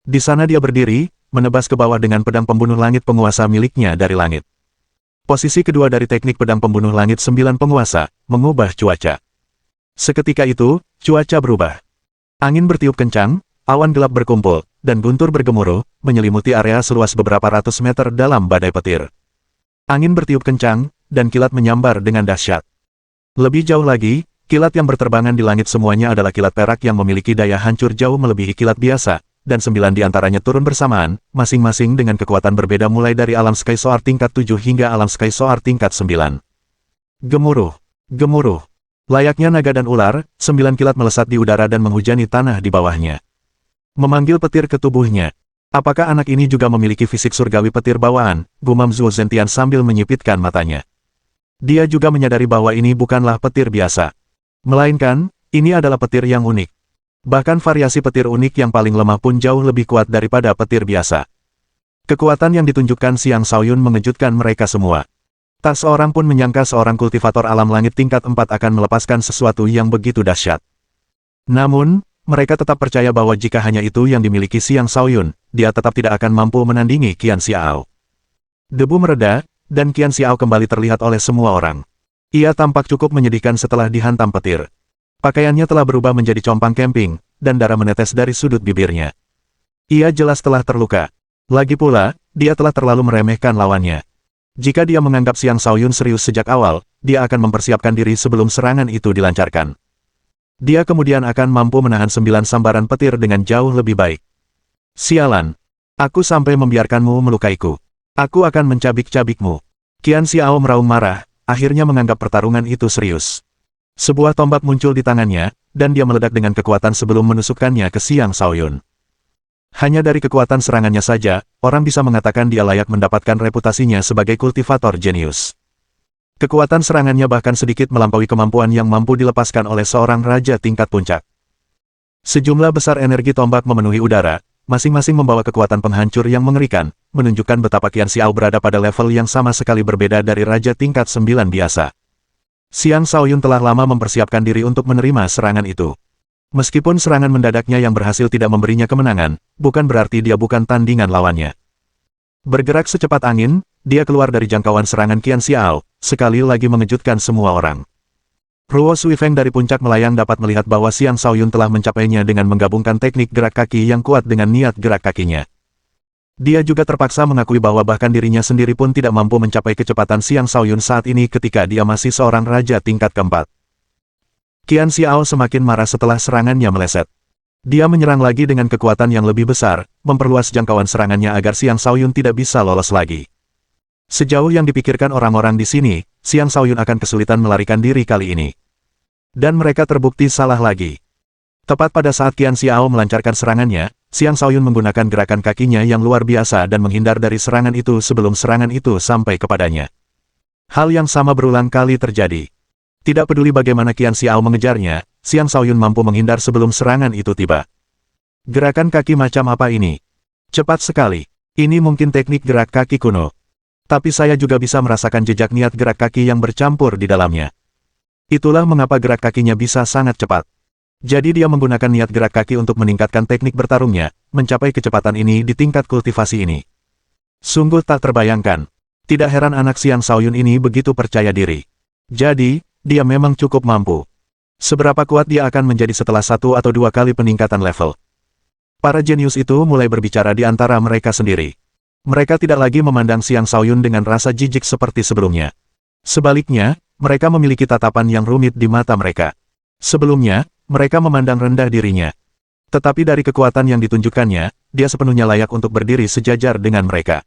Di sana dia berdiri, menebas ke bawah dengan pedang pembunuh langit penguasa miliknya dari langit. Posisi kedua dari teknik pedang pembunuh langit 9 penguasa, mengubah cuaca. Seketika itu, cuaca berubah. Angin bertiup kencang, awan gelap berkumpul, dan guntur bergemuruh, menyelimuti area seluas beberapa ratus meter dalam badai petir. Angin bertiup kencang, dan kilat menyambar dengan dahsyat. Lebih jauh lagi, kilat yang berterbangan di langit semuanya adalah kilat perak yang memiliki daya hancur jauh melebihi kilat biasa, dan 9 di antaranya turun bersamaan, masing-masing dengan kekuatan berbeda mulai dari alam Sky Soar tingkat 7 hingga alam Sky Soar tingkat 9. Gemuruh, gemuruh. Layaknya naga dan ular, 9 kilat melesat di udara dan menghujani tanah di bawahnya. Memanggil petir ke tubuhnya. "Apakah anak ini juga memiliki fisik surgawi petir bawaan?" gumam Zhuo Zentian sambil menyipitkan matanya. Dia juga menyadari bahwa ini bukanlah petir biasa. Melainkan, ini adalah petir yang unik. Bahkan variasi petir unik yang paling lemah pun jauh lebih kuat daripada petir biasa. Kekuatan yang ditunjukkan Xiang Shaoyun mengejutkan mereka semua. Tak seorang pun menyangka seorang kultivator alam langit tingkat 4 akan melepaskan sesuatu yang begitu dahsyat. Namun, mereka tetap percaya bahwa jika hanya itu yang dimiliki Xiang Shaoyun, dia tetap tidak akan mampu menandingi Qian Xiao. Debu mereda, dan Qian Xiao kembali terlihat oleh semua orang. Ia tampak cukup menyedihkan setelah dihantam petir. Pakaiannya telah berubah menjadi compang camping, dan darah menetes dari sudut bibirnya. Ia jelas telah terluka. Lagi pula, dia telah terlalu meremehkan lawannya. Jika dia menganggap Xiang Shaoyun serius sejak awal, dia akan mempersiapkan diri sebelum serangan itu dilancarkan. Dia kemudian akan mampu menahan 9 sambaran petir dengan jauh lebih baik. "Sialan! Aku sampai membiarkanmu melukaiku. Aku akan mencabik-cabikmu." Qian Xiao meraung marah, akhirnya menganggap pertarungan itu serius. Sebuah tombak muncul di tangannya, dan dia meledak dengan kekuatan sebelum menusukkannya ke Xiang Shaoyun. Hanya dari kekuatan serangannya saja, orang bisa mengatakan dia layak mendapatkan reputasinya sebagai kultivator jenius. Kekuatan serangannya bahkan sedikit melampaui kemampuan yang mampu dilepaskan oleh seorang raja tingkat puncak. Sejumlah besar energi tombak memenuhi udara, masing-masing membawa kekuatan penghancur yang mengerikan, menunjukkan betapa Qian Xiao berada pada level yang sama sekali berbeda dari raja tingkat 9 biasa. Xiang Shaoyun telah lama mempersiapkan diri untuk menerima serangan itu. Meskipun serangan mendadaknya yang berhasil tidak memberinya kemenangan, bukan berarti dia bukan tandingan lawannya. Bergerak secepat angin, dia keluar dari jangkauan serangan Qian Xiao, sekali lagi mengejutkan semua orang. Ruo Suifeng dari puncak melayang dapat melihat bahwa Xiang Shaoyun telah mencapainya dengan menggabungkan teknik gerak kaki yang kuat dengan niat gerak kakinya. Dia juga terpaksa mengakui bahwa bahkan dirinya sendiri pun tidak mampu mencapai kecepatan Xiang Shaoyun saat ini ketika dia masih seorang raja tingkat keempat. Qian Xiao semakin marah setelah serangannya meleset. Dia menyerang lagi dengan kekuatan yang lebih besar, memperluas jangkauan serangannya agar Xiang Shaoyun tidak bisa lolos lagi. Sejauh yang dipikirkan orang-orang di sini, Xiang Shaoyun akan kesulitan melarikan diri kali ini. Dan mereka terbukti salah lagi. Tepat pada saat Qian Xiao melancarkan serangannya, Xiang Shaoyun menggunakan gerakan kakinya yang luar biasa dan menghindar dari serangan itu sebelum serangan itu sampai kepadanya. Hal yang sama berulang kali terjadi. Tidak peduli bagaimana Qian Xiao mengejarnya, Xiang Shaoyun mampu menghindar sebelum serangan itu tiba. Gerakan kaki macam apa ini? Cepat sekali. Ini mungkin teknik gerak kaki kuno. Tapi saya juga bisa merasakan jejak niat gerak kaki yang bercampur di dalamnya. Itulah mengapa gerak kakinya bisa sangat cepat. Jadi dia menggunakan niat gerak kaki untuk meningkatkan teknik bertarungnya, mencapai kecepatan ini di tingkat kultivasi ini. Sungguh tak terbayangkan. Tidak heran anak Xiang Shaoyun ini begitu percaya diri. Jadi, dia memang cukup mampu. Seberapa kuat dia akan menjadi setelah 1 atau 2 kali peningkatan level. Para jenius itu mulai berbicara di antara mereka sendiri. Mereka tidak lagi memandang Xiang Shaoyun dengan rasa jijik seperti sebelumnya. Sebaliknya, mereka memiliki tatapan yang rumit di mata mereka. Sebelumnya, mereka memandang rendah dirinya. Tetapi dari kekuatan yang ditunjukkannya, dia sepenuhnya layak untuk berdiri sejajar dengan mereka.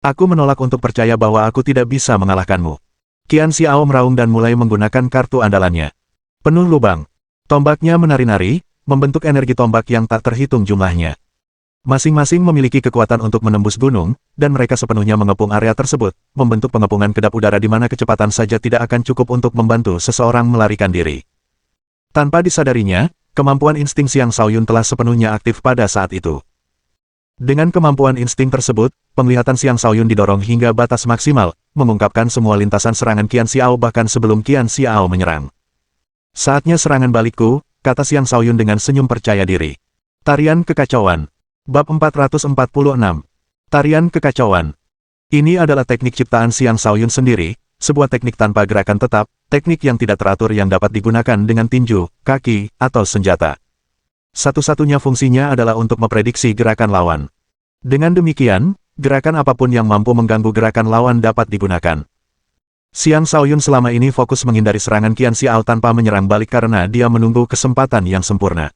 Aku menolak untuk percaya bahwa aku tidak bisa mengalahkanmu. Qian Xiao meraung dan mulai menggunakan kartu andalannya. Penuh lubang. Tombaknya menari-nari, membentuk energi tombak yang tak terhitung jumlahnya. Masing-masing memiliki kekuatan untuk menembus gunung, dan mereka sepenuhnya mengepung area tersebut, membentuk pengepungan kedap udara di mana kecepatan saja tidak akan cukup untuk membantu seseorang melarikan diri. Tanpa disadarinya, kemampuan insting Xiang Shaoyun telah sepenuhnya aktif pada saat itu. Dengan kemampuan insting tersebut, penglihatan Xiang Shaoyun didorong hingga batas maksimal, mengungkapkan semua lintasan serangan Qian Xiao bahkan sebelum Qian Xiao menyerang. Saatnya serangan balikku, kata Xiang Shaoyun dengan senyum percaya diri. Tarian Kekacauan. Bab 446. Tarian Kekacauan. Ini adalah teknik ciptaan Xiang Shaoyun sendiri, sebuah teknik tanpa gerakan tetap, teknik yang tidak teratur yang dapat digunakan dengan tinju, kaki, atau senjata. Satu-satunya fungsinya adalah untuk memprediksi gerakan lawan. Dengan demikian, gerakan apapun yang mampu mengganggu gerakan lawan dapat digunakan. Xiang Shaoyun selama ini fokus menghindari serangan Qian Xiao tanpa menyerang balik karena dia menunggu kesempatan yang sempurna.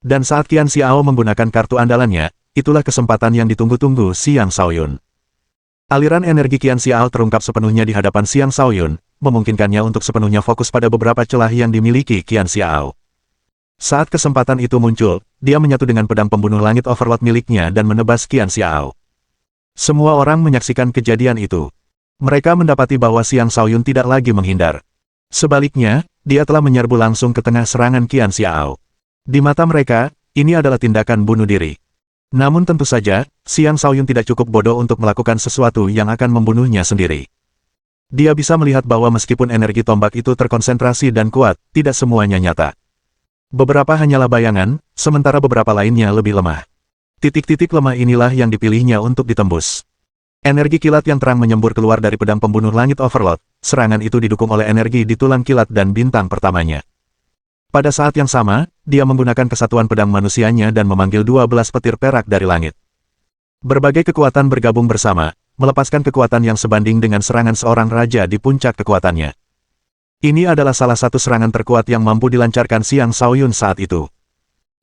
Dan saat Qian Xiao menggunakan kartu andalannya, itulah kesempatan yang ditunggu-tunggu Xiang Shaoyun. Aliran energi Qian Xiao terungkap sepenuhnya di hadapan Xiang Shaoyun, memungkinkannya untuk sepenuhnya fokus pada beberapa celah yang dimiliki Qian Xiao. Saat kesempatan itu muncul, dia menyatu dengan pedang pembunuh langit Overlord miliknya dan menebas Qian Xiao. Semua orang menyaksikan kejadian itu. Mereka mendapati bahwa Xiang Shaoyun tidak lagi menghindar. Sebaliknya, dia telah menyerbu langsung ke tengah serangan Qian Xiao. Di mata mereka, ini adalah tindakan bunuh diri. Namun tentu saja, Xiang Shaoyun tidak cukup bodoh untuk melakukan sesuatu yang akan membunuhnya sendiri. Dia bisa melihat bahwa meskipun energi tombak itu terkonsentrasi dan kuat, tidak semuanya nyata. Beberapa hanyalah bayangan, sementara beberapa lainnya lebih lemah. Titik-titik lemah inilah yang dipilihnya untuk ditembus. Energi kilat yang terang menyembur keluar dari pedang pembunuh langit Overlord, serangan itu didukung oleh energi di tulang kilat dan bintang pertamanya. Pada saat yang sama, dia menggunakan kesatuan pedang manusianya dan memanggil 12 petir perak dari langit. Berbagai kekuatan bergabung bersama, melepaskan kekuatan yang sebanding dengan serangan seorang raja di puncak kekuatannya. Ini adalah salah satu serangan terkuat yang mampu dilancarkan Xiang Shaoyun saat itu.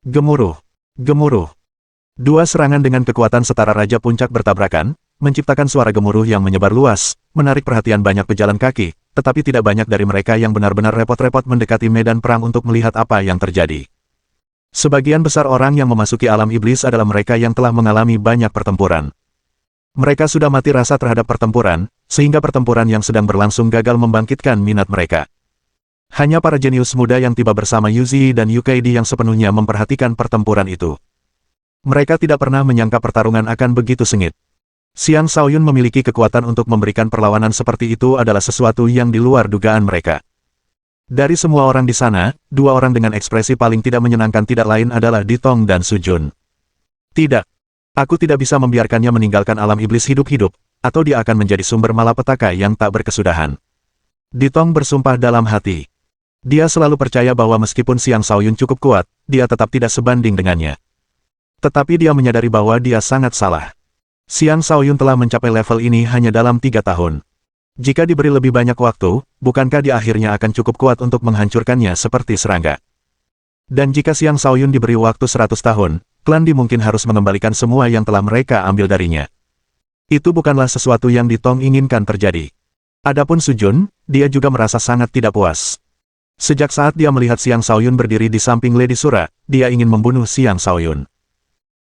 Gemuruh. Gemuruh. Dua serangan dengan kekuatan setara raja puncak bertabrakan, menciptakan suara gemuruh yang menyebar luas, menarik perhatian banyak pejalan kaki, tetapi tidak banyak dari mereka yang benar-benar repot-repot mendekati medan perang untuk melihat apa yang terjadi. Sebagian besar orang yang memasuki alam iblis adalah mereka yang telah mengalami banyak pertempuran. Mereka sudah mati rasa terhadap pertempuran, sehingga pertempuran yang sedang berlangsung gagal membangkitkan minat mereka. Hanya para jenius muda yang tiba bersama Yuzi dan Yukaidi yang sepenuhnya memperhatikan pertempuran itu. Mereka tidak pernah menyangka pertarungan akan begitu sengit. Xiang Shaoyun memiliki kekuatan untuk memberikan perlawanan seperti itu adalah sesuatu yang di luar dugaan mereka. Dari semua orang di sana, dua orang dengan ekspresi paling tidak menyenangkan tidak lain adalah Ditong dan Sujun. Tidak. Aku tidak bisa membiarkannya meninggalkan alam iblis hidup-hidup, atau dia akan menjadi sumber malapetaka yang tak berkesudahan. Ditong bersumpah dalam hati. Dia selalu percaya bahwa meskipun Xiang Shaoyun cukup kuat, dia tetap tidak sebanding dengannya. Tetapi dia menyadari bahwa dia sangat salah. Xiang Shaoyun telah mencapai level ini hanya dalam 3 tahun. Jika diberi lebih banyak waktu, bukankah dia akhirnya akan cukup kuat untuk menghancurkannya seperti serangga? Dan jika Xiang Shaoyun diberi waktu 100 tahun, klan Di mungkin harus mengembalikan semua yang telah mereka ambil darinya. Itu bukanlah sesuatu yang Ditong inginkan terjadi. Adapun Sujun, dia juga merasa sangat tidak puas. Sejak saat dia melihat Xiang Shaoyun berdiri di samping Lady Sura, dia ingin membunuh Xiang Shaoyun.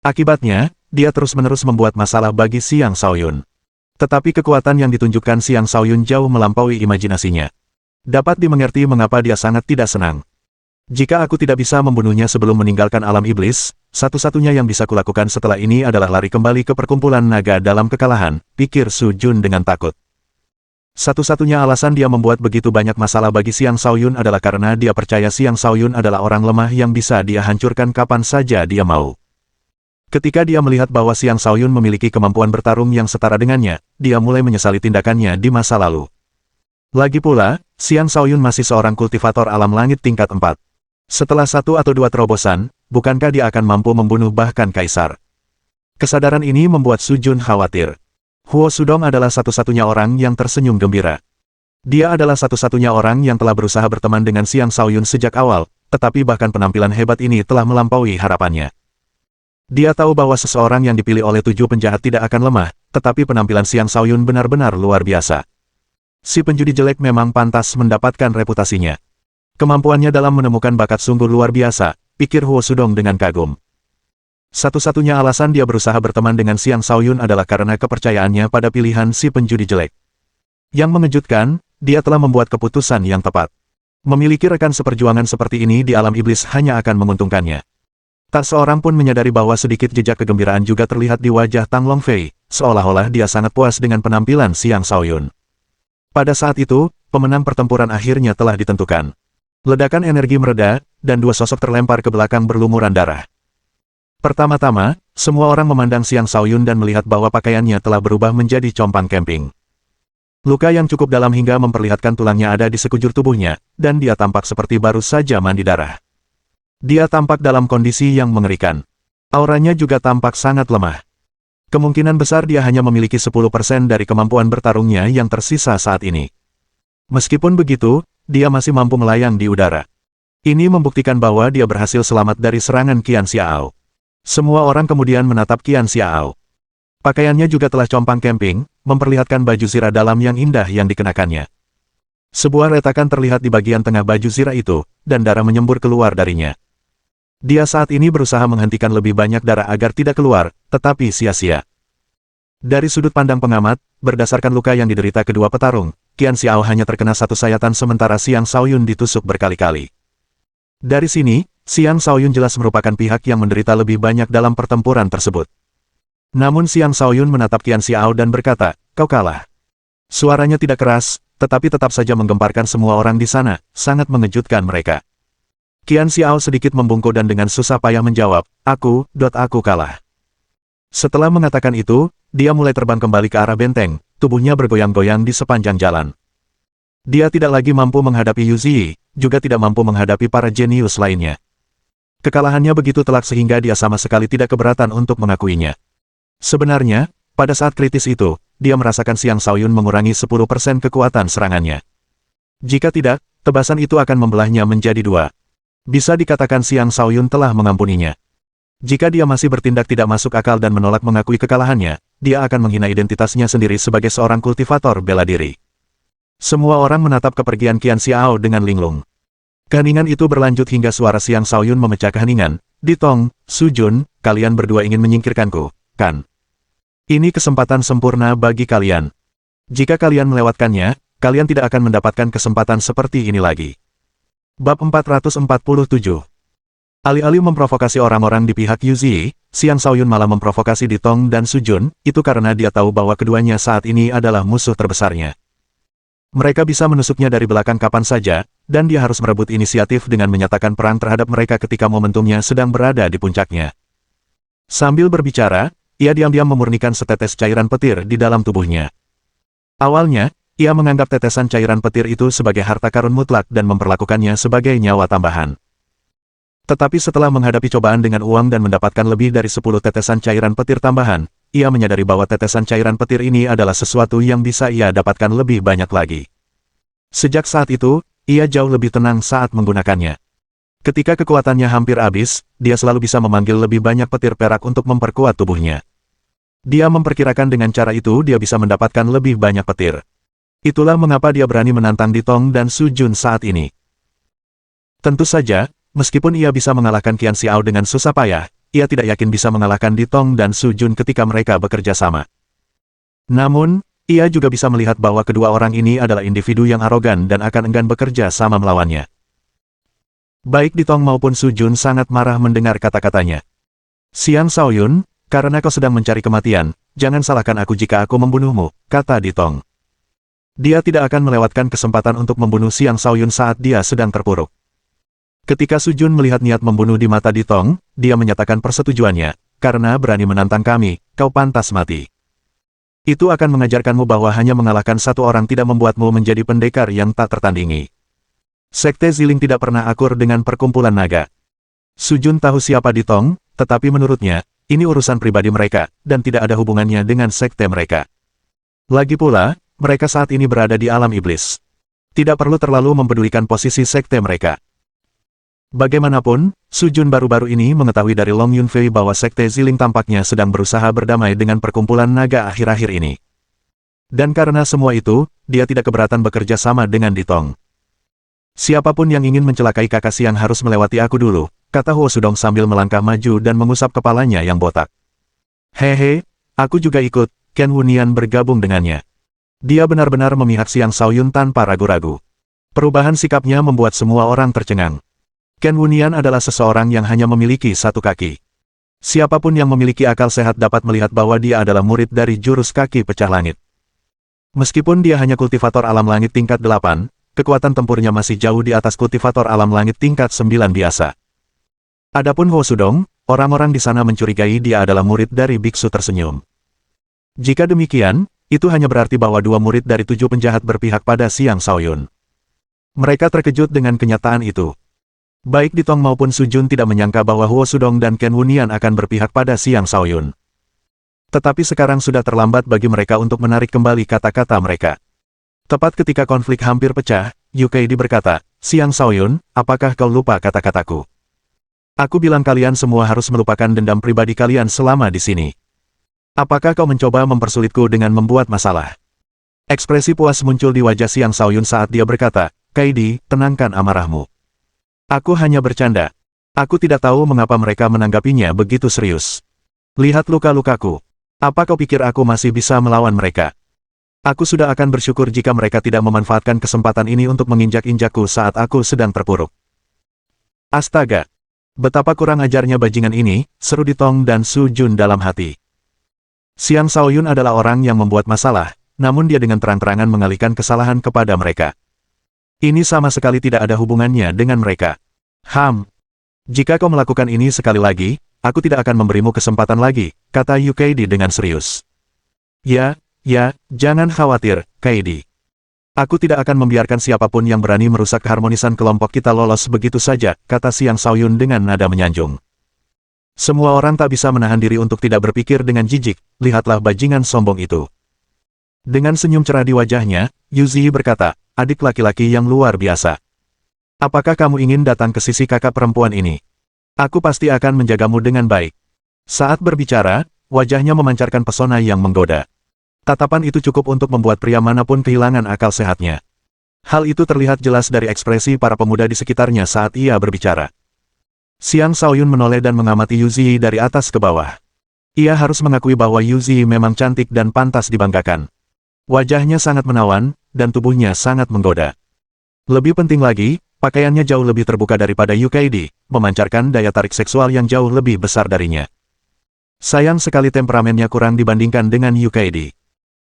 Akibatnya, dia terus-menerus membuat masalah bagi Xiang Shaoyun. Tetapi kekuatan yang ditunjukkan Xiang Shaoyun jauh melampaui imajinasinya. Dapat dimengerti mengapa dia sangat tidak senang. Jika aku tidak bisa membunuhnya sebelum meninggalkan alam iblis, satu-satunya yang bisa kulakukan setelah ini adalah lari kembali ke perkumpulan naga dalam kekalahan, pikir Su Jun dengan takut. Satu-satunya alasan dia membuat begitu banyak masalah bagi Xiang Shaoyun adalah karena dia percaya Xiang Shaoyun adalah orang lemah yang bisa dia hancurkan kapan saja dia mau. Ketika dia melihat bahwa Xiang Shaoyun memiliki kemampuan bertarung yang setara dengannya, dia mulai menyesali tindakannya di masa lalu. Lagi pula, Xiang Shaoyun masih seorang kultivator alam langit tingkat 4. Setelah 1 atau 2 terobosan, bukankah dia akan mampu membunuh bahkan kaisar? Kesadaran ini membuat Su Jun khawatir. Huo Sudong adalah satu-satunya orang yang tersenyum gembira. Dia adalah satu-satunya orang yang telah berusaha berteman dengan Xiang Shaoyun sejak awal, tetapi bahkan penampilan hebat ini telah melampaui harapannya. Dia tahu bahwa seseorang yang dipilih oleh 7 penjahat tidak akan lemah, tetapi penampilan Xiang Shaoyun benar-benar luar biasa. Si penjudi jelek memang pantas mendapatkan reputasinya. Kemampuannya dalam menemukan bakat sungguh luar biasa, pikir Huo Sudong dengan kagum. Satu-satunya alasan dia berusaha berteman dengan Xiang Shaoyun adalah karena kepercayaannya pada pilihan si penjudi jelek. Yang mengejutkan, dia telah membuat keputusan yang tepat. Memiliki rekan seperjuangan seperti ini di alam iblis hanya akan menguntungkannya. Tak seorang pun menyadari bahwa sedikit jejak kegembiraan juga terlihat di wajah Tang Longfei, seolah-olah dia sangat puas dengan penampilan Xiang Shaoyun. Pada saat itu, pemenang pertempuran akhirnya telah ditentukan. Ledakan energi mereda, dan 2 sosok terlempar ke belakang berlumuran darah. Pertama-tama, semua orang memandang Xiang Shaoyun dan melihat bahwa pakaiannya telah berubah menjadi compang camping. Luka yang cukup dalam hingga memperlihatkan tulangnya ada di sekujur tubuhnya, dan dia tampak seperti baru saja mandi darah. Dia tampak dalam kondisi yang mengerikan. Auranya juga tampak sangat lemah. Kemungkinan besar dia hanya memiliki 10% dari kemampuan bertarungnya yang tersisa saat ini. Meskipun begitu, dia masih mampu melayang di udara. Ini membuktikan bahwa dia berhasil selamat dari serangan Qian Xiao. Semua orang kemudian menatap Qian Xiao. Pakaiannya juga telah compang camping, memperlihatkan baju zirah dalam yang indah yang dikenakannya. Sebuah retakan terlihat di bagian tengah baju zirah itu, dan darah menyembur keluar darinya. Dia saat ini berusaha menghentikan lebih banyak darah agar tidak keluar, tetapi sia-sia. Dari sudut pandang pengamat, berdasarkan luka yang diderita kedua petarung, Qian Xiao hanya terkena 1 sayatan sementara Xiang Shaoyun ditusuk berkali-kali. Dari sini, Xiang Shaoyun jelas merupakan pihak yang menderita lebih banyak dalam pertempuran tersebut. Namun Xiang Shaoyun menatap Qian Xiao dan berkata, "Kau kalah." Suaranya tidak keras, tetapi tetap saja menggemparkan semua orang di sana, sangat mengejutkan mereka. Qian Xiao sedikit membungkuk dan dengan susah payah menjawab, aku kalah." Setelah mengatakan itu, dia mulai terbang kembali ke arah benteng, tubuhnya bergoyang-goyang di sepanjang jalan. Dia tidak lagi mampu menghadapi Yu Zi, juga tidak mampu menghadapi para jenius lainnya. Kekalahannya begitu telak sehingga dia sama sekali tidak keberatan untuk mengakuinya. Sebenarnya, pada saat kritis itu, dia merasakan Xiang Shaoyun mengurangi 10% kekuatan serangannya. Jika tidak, tebasan itu akan membelahnya menjadi 2. Bisa dikatakan Xiang Shaoyun telah mengampuninya. Jika dia masih bertindak tidak masuk akal dan menolak mengakui kekalahannya, dia akan menghina identitasnya sendiri sebagai seorang kultivator bela diri. Semua orang menatap kepergian Qian Xiao dengan linglung. Keheningan itu berlanjut hingga suara Xiang Shaoyun memecah keheningan, Ditong, Sujun, kalian berdua ingin menyingkirkanku, kan? Ini kesempatan sempurna bagi kalian. Jika kalian melewatkannya, kalian tidak akan mendapatkan kesempatan seperti ini lagi. Bab 447. Alih-alih memprovokasi orang-orang di pihak Yuzi, Xiang Shaoyun malah memprovokasi Ditong dan Sujun, itu karena dia tahu bahwa keduanya saat ini adalah musuh terbesarnya. Mereka bisa menusuknya dari belakang kapan saja, dan dia harus merebut inisiatif dengan menyatakan perang terhadap mereka ketika momentumnya sedang berada di puncaknya. Sambil berbicara, ia diam-diam memurnikan setetes cairan petir di dalam tubuhnya. Awalnya, ia menganggap tetesan cairan petir itu sebagai harta karun mutlak dan memperlakukannya sebagai nyawa tambahan. Tetapi setelah menghadapi cobaan dengan uang dan mendapatkan lebih dari 10 tetesan cairan petir tambahan, ia menyadari bahwa tetesan cairan petir ini adalah sesuatu yang bisa ia dapatkan lebih banyak lagi. Sejak saat itu, ia jauh lebih tenang saat menggunakannya. Ketika kekuatannya hampir habis, dia selalu bisa memanggil lebih banyak petir perak untuk memperkuat tubuhnya. Dia memperkirakan dengan cara itu dia bisa mendapatkan lebih banyak petir. Itulah mengapa dia berani menantang Ditong dan Sujun saat ini. Tentu saja, meskipun ia bisa mengalahkan Qian Xiao dengan susah payah, ia tidak yakin bisa mengalahkan Ditong dan Sujun ketika mereka bekerja sama. Namun, ia juga bisa melihat bahwa kedua orang ini adalah individu yang arogan dan akan enggan bekerja sama melawannya. Baik Ditong maupun Sujun sangat marah mendengar kata-katanya. Xiang Shaoyun, karena kau sedang mencari kematian, jangan salahkan aku jika aku membunuhmu, kata Ditong. Dia tidak akan melewatkan kesempatan untuk membunuh Xiang Shaoyun saat dia sedang terpuruk. Ketika Sujun melihat niat membunuh di mata Ditong, dia menyatakan persetujuannya, karena berani menantang kami, kau pantas mati. Itu akan mengajarkanmu bahwa hanya mengalahkan satu orang tidak membuatmu menjadi pendekar yang tak tertandingi. Sekte Ziling tidak pernah akur dengan perkumpulan naga. Sujun tahu siapa Ditong, tetapi menurutnya, ini urusan pribadi mereka, dan tidak ada hubungannya dengan sekte mereka. Lagi pula, mereka saat ini berada di alam iblis. Tidak perlu terlalu mempedulikan posisi sekte mereka. Bagaimanapun, Sujun baru-baru ini mengetahui dari Long Yunfei bahwa sekte Ziling tampaknya sedang berusaha berdamai dengan perkumpulan naga akhir-akhir ini. Dan karena semua itu, dia tidak keberatan bekerja sama dengan Ditong. Siapapun yang ingin mencelakai kakak Xiang harus melewati aku dulu, kata Huo Sudong sambil melangkah maju dan mengusap kepalanya yang botak. Hehe, aku juga ikut, Ken Wunian bergabung dengannya. Dia benar-benar memihak Xiang Shaoyun tanpa ragu-ragu. Perubahan sikapnya membuat semua orang tercengang. Ken Wunian adalah seseorang yang hanya memiliki satu kaki. Siapapun yang memiliki akal sehat dapat melihat bahwa dia adalah murid dari jurus kaki pecah langit. Meskipun dia hanya kultivator alam langit tingkat 8, kekuatan tempurnya masih jauh di atas kultivator alam langit tingkat 9 biasa. Adapun Huo Sudong, orang-orang di sana mencurigai dia adalah murid dari biksu tersenyum. Jika demikian, itu hanya berarti bahwa dua murid dari 7 penjahat berpihak pada Xiang Shaoyun. Mereka terkejut dengan kenyataan itu. Baik Ditong maupun Sujun tidak menyangka bahwa Huo Sudong dan Ken Wunian akan berpihak pada Xiang Shaoyun. Tetapi sekarang sudah terlambat bagi mereka untuk menarik kembali kata-kata mereka. Tepat ketika konflik hampir pecah, Yu Keidi berkata, Xiang Shaoyun, apakah kau lupa kata-kataku? Aku bilang kalian semua harus melupakan dendam pribadi kalian selama di sini. Apakah kau mencoba mempersulitku dengan membuat masalah? Ekspresi puas muncul di wajah Xiang Shaoyun saat dia berkata, Keidi, tenangkan amarahmu. Aku hanya bercanda. Aku tidak tahu mengapa mereka menanggapinya begitu serius. Lihat luka-lukaku. Apa kau pikir aku masih bisa melawan mereka? Aku sudah akan bersyukur jika mereka tidak memanfaatkan kesempatan ini untuk menginjak-injakku saat aku sedang terpuruk. Astaga! Betapa kurang ajarnya bajingan ini, seru Ditong dan Sujun dalam hati. Xiang Shaoyun adalah orang yang membuat masalah, namun dia dengan terang-terangan mengalihkan kesalahan kepada mereka. Ini sama sekali tidak ada hubungannya dengan mereka. Jika kau melakukan ini sekali lagi, aku tidak akan memberimu kesempatan lagi, kata Yu Keidi dengan serius. Ya, jangan khawatir, Keidi. Aku tidak akan membiarkan siapapun yang berani merusak keharmonisan kelompok kita lolos begitu saja, kata Xiang Shaoyun dengan nada menyanjung. Semua orang tak bisa menahan diri untuk tidak berpikir dengan jijik, lihatlah bajingan sombong itu. Dengan senyum cerah di wajahnya, Yu Ziyi berkata, adik laki-laki yang luar biasa. Apakah kamu ingin datang ke sisi kakak perempuan ini? Aku pasti akan menjagamu dengan baik. Saat berbicara, wajahnya memancarkan pesona yang menggoda. Tatapan itu cukup untuk membuat pria manapun kehilangan akal sehatnya. Hal itu terlihat jelas dari ekspresi para pemuda di sekitarnya saat ia berbicara. Xiang Shaoyun menoleh dan mengamati Yu Ziyi dari atas ke bawah. Ia harus mengakui bahwa Yu Ziyi memang cantik dan pantas dibanggakan. Wajahnya sangat menawan, dan tubuhnya sangat menggoda. Lebih penting lagi, pakaiannya jauh lebih terbuka daripada Yu Kaidi, memancarkan daya tarik seksual yang jauh lebih besar darinya. Sayang sekali temperamennya kurang dibandingkan dengan Yu Kaidi.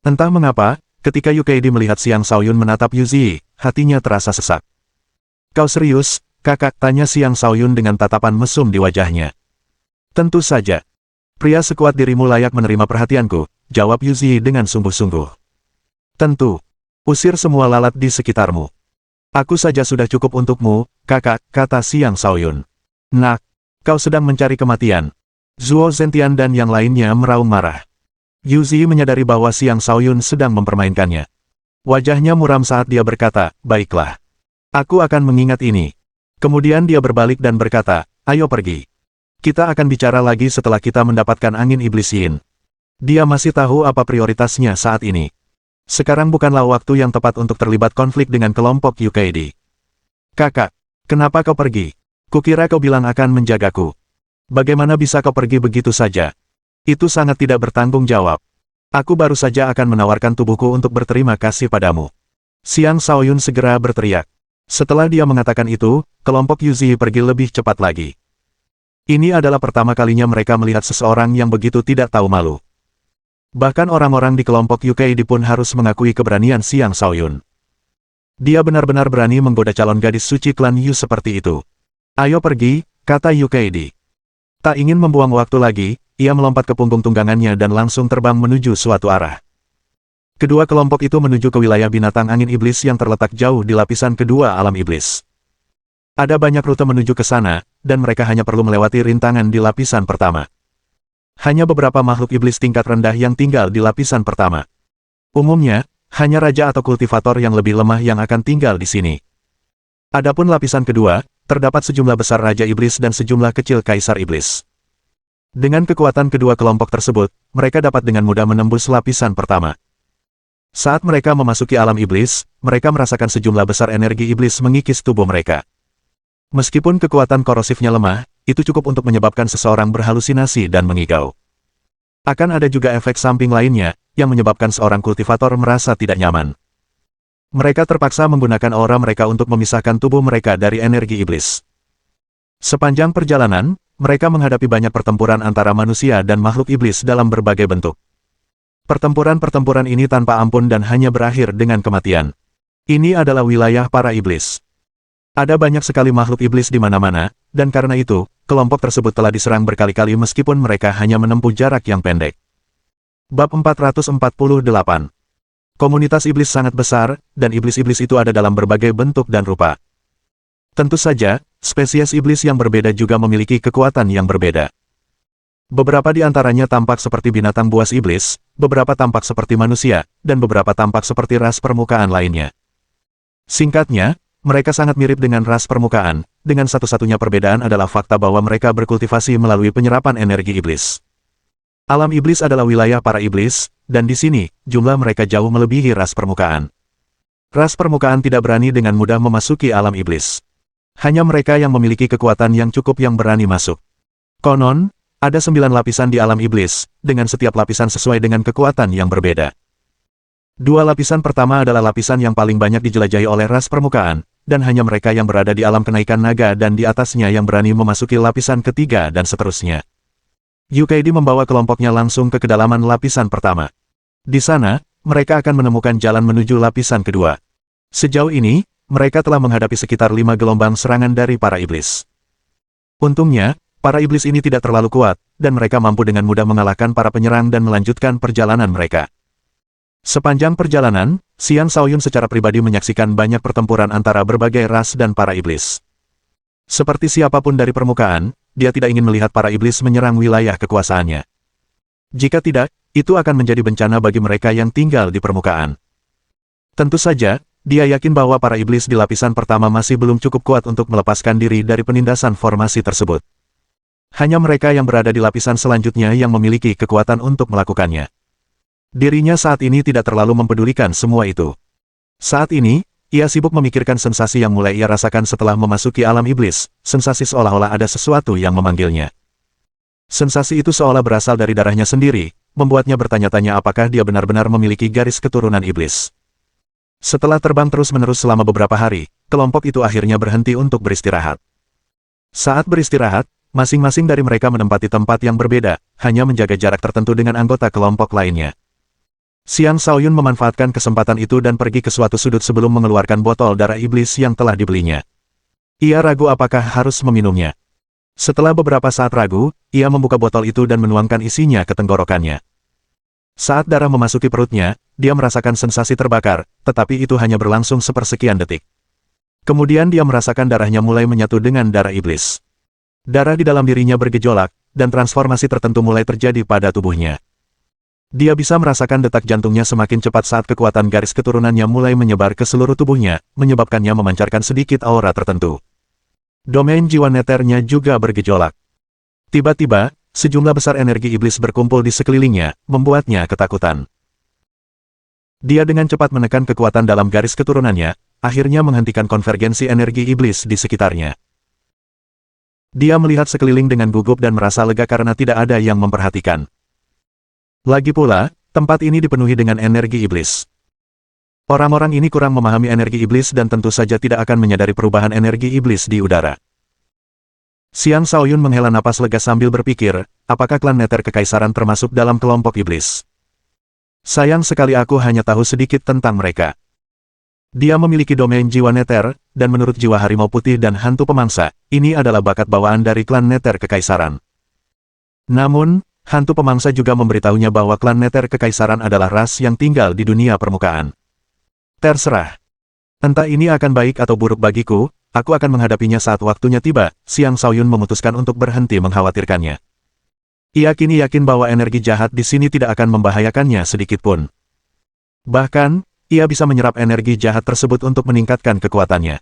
Entah mengapa, ketika Yu Kaidi melihat Xiang Shaoyun menatap Yu Ziyi, hatinya terasa sesak. "Kau serius, kakak?" tanya Xiang Shaoyun dengan tatapan mesum di wajahnya. "Tentu saja. Pria sekuat dirimu layak menerima perhatianku," jawab Yu Ziyi dengan sungguh-sungguh. "Tentu. Usir semua lalat di sekitarmu. Aku saja sudah cukup untukmu, kakak," kata Xiang Shaoyun. "Nak, kau sedang mencari kematian." Zhuo Zentian dan yang lainnya meraung marah. Yu Ziyi menyadari bahwa Xiang Shaoyun sedang mempermainkannya. Wajahnya muram saat dia berkata, "Baiklah. Aku akan mengingat ini." Kemudian dia berbalik dan berkata, "Ayo pergi. Kita akan bicara lagi setelah kita mendapatkan angin iblis Yin." Dia masih tahu apa prioritasnya saat ini. Sekarang bukanlah waktu yang tepat untuk terlibat konflik dengan kelompok Yu Kaidi. "Kakak, kenapa kau pergi? Kukira kau bilang akan menjagaku. Bagaimana bisa kau pergi begitu saja? Itu sangat tidak bertanggung jawab. Aku baru saja akan menawarkan tubuhku untuk berterima kasih padamu." Xiang Shaoyun segera berteriak. Setelah dia mengatakan itu, kelompok Yu Ziyi pergi lebih cepat lagi. Ini adalah pertama kalinya mereka melihat seseorang yang begitu tidak tahu malu. Bahkan orang-orang di kelompok Yu Kaidi pun harus mengakui keberanian Xiang Shaoyun. Dia benar-benar berani menggoda calon gadis suci klan Yu seperti itu. "Ayo pergi," kata Yu Kaidi. Tak ingin membuang waktu lagi, ia melompat ke punggung tunggangannya dan langsung terbang menuju suatu arah. Kedua kelompok itu menuju ke wilayah binatang angin iblis yang terletak jauh di lapisan kedua alam iblis. Ada banyak rute menuju ke sana, dan mereka hanya perlu melewati rintangan di lapisan pertama. Hanya beberapa makhluk iblis tingkat rendah yang tinggal di lapisan pertama. Umumnya, hanya raja atau kultivator yang lebih lemah yang akan tinggal di sini. Adapun lapisan kedua, terdapat sejumlah besar raja iblis dan sejumlah kecil kaisar iblis. Dengan kekuatan kedua kelompok tersebut, mereka dapat dengan mudah menembus lapisan pertama. Saat mereka memasuki alam iblis, mereka merasakan sejumlah besar energi iblis mengikis tubuh mereka. Meskipun kekuatan korosifnya lemah, itu cukup untuk menyebabkan seseorang berhalusinasi dan mengigau. Akan ada juga efek samping lainnya, yang menyebabkan seorang kultivator merasa tidak nyaman. Mereka terpaksa menggunakan aura mereka untuk memisahkan tubuh mereka dari energi iblis. Sepanjang perjalanan, mereka menghadapi banyak pertempuran antara manusia dan makhluk iblis dalam berbagai bentuk. Pertempuran-pertempuran ini tanpa ampun dan hanya berakhir dengan kematian. Ini adalah wilayah para iblis. Ada banyak sekali makhluk iblis di mana-mana, dan karena itu, kelompok tersebut telah diserang berkali-kali meskipun mereka hanya menempuh jarak yang pendek. Bab 448. Komunitas iblis sangat besar, dan iblis-iblis itu ada dalam berbagai bentuk dan rupa. Tentu saja, spesies iblis yang berbeda juga memiliki kekuatan yang berbeda. Beberapa di antaranya tampak seperti binatang buas iblis, beberapa tampak seperti manusia, dan beberapa tampak seperti ras permukaan lainnya. Singkatnya, mereka sangat mirip dengan ras permukaan, dengan satu-satunya perbedaan adalah fakta bahwa mereka berkultivasi melalui penyerapan energi iblis. Alam iblis adalah wilayah para iblis, dan di sini, jumlah mereka jauh melebihi ras permukaan. Ras permukaan tidak berani dengan mudah memasuki alam iblis. Hanya mereka yang memiliki kekuatan yang cukup yang berani masuk. Konon, ada 9 lapisan di alam iblis, dengan setiap lapisan sesuai dengan kekuatan yang berbeda. 2 lapisan pertama adalah lapisan yang paling banyak dijelajahi oleh ras permukaan, dan hanya mereka yang berada di alam kenaikan naga dan di atasnya yang berani memasuki lapisan ketiga dan seterusnya. Yu Kaidi membawa kelompoknya langsung ke kedalaman lapisan pertama. Di sana, mereka akan menemukan jalan menuju lapisan kedua. Sejauh ini, mereka telah menghadapi sekitar 5 gelombang serangan dari para iblis. Untungnya, para iblis ini tidak terlalu kuat, dan mereka mampu dengan mudah mengalahkan para penyerang dan melanjutkan perjalanan mereka. Sepanjang perjalanan, Xiang Shaoyun secara pribadi menyaksikan banyak pertempuran antara berbagai ras dan para iblis. Seperti siapapun dari permukaan, dia tidak ingin melihat para iblis menyerang wilayah kekuasaannya. Jika tidak, itu akan menjadi bencana bagi mereka yang tinggal di permukaan. Tentu saja, dia yakin bahwa para iblis di lapisan pertama masih belum cukup kuat untuk melepaskan diri dari penindasan formasi tersebut. Hanya mereka yang berada di lapisan selanjutnya yang memiliki kekuatan untuk melakukannya. Dirinya saat ini tidak terlalu mempedulikan semua itu. Saat ini, Ia sibuk memikirkan sensasi yang mulai ia rasakan setelah memasuki alam iblis, sensasi seolah-olah ada sesuatu yang memanggilnya. Sensasi itu seolah berasal dari darahnya sendiri, membuatnya bertanya-tanya apakah dia benar-benar memiliki garis keturunan iblis. Setelah terbang terus-menerus selama beberapa hari, kelompok itu akhirnya berhenti untuk beristirahat. Saat beristirahat, masing-masing dari mereka menempati tempat yang berbeda, hanya menjaga jarak tertentu dengan anggota kelompok lainnya. Xiang Shaoyun memanfaatkan kesempatan itu dan pergi ke suatu sudut sebelum mengeluarkan botol darah iblis yang telah dibelinya. Ia ragu apakah harus meminumnya. Setelah beberapa saat ragu, ia membuka botol itu dan menuangkan isinya ke tenggorokannya. Saat darah memasuki perutnya, dia merasakan sensasi terbakar, tetapi itu hanya berlangsung sepersekian detik. Kemudian dia merasakan darahnya mulai menyatu dengan darah iblis. Darah di dalam dirinya bergejolak, dan transformasi tertentu mulai terjadi pada tubuhnya. Dia bisa merasakan detak jantungnya semakin cepat saat kekuatan garis keturunannya mulai menyebar ke seluruh tubuhnya, menyebabkannya memancarkan sedikit aura tertentu. Domain jiwa neternya juga bergejolak. Tiba-tiba, sejumlah besar energi iblis berkumpul di sekelilingnya, membuatnya ketakutan. Dia dengan cepat menekan kekuatan dalam garis keturunannya, akhirnya menghentikan konvergensi energi iblis di sekitarnya. Dia melihat sekeliling dengan gugup dan merasa lega karena tidak ada yang memperhatikan. Lagi pula, tempat ini dipenuhi dengan energi iblis. Orang-orang ini kurang memahami energi iblis dan tentu saja tidak akan menyadari perubahan energi iblis di udara. Xiang Shaoyun menghela napas lega sambil berpikir, apakah klan Neter Kekaisaran termasuk dalam kelompok iblis? Sayang sekali aku hanya tahu sedikit tentang mereka. Dia memiliki domain jiwa Neter, dan menurut jiwa harimau putih dan hantu pemangsa, ini adalah bakat bawaan dari klan Neter Kekaisaran. Namun, hantu pemangsa juga memberitahunya bahwa klan Neter Kekaisaran adalah ras yang tinggal di dunia permukaan. Terserah. Entah ini akan baik atau buruk bagiku, aku akan menghadapinya saat waktunya tiba. Xiang Shaoyun memutuskan untuk berhenti mengkhawatirkannya. Ia kini yakin bahwa energi jahat di sini tidak akan membahayakannya sedikitpun. Bahkan, ia bisa menyerap energi jahat tersebut untuk meningkatkan kekuatannya.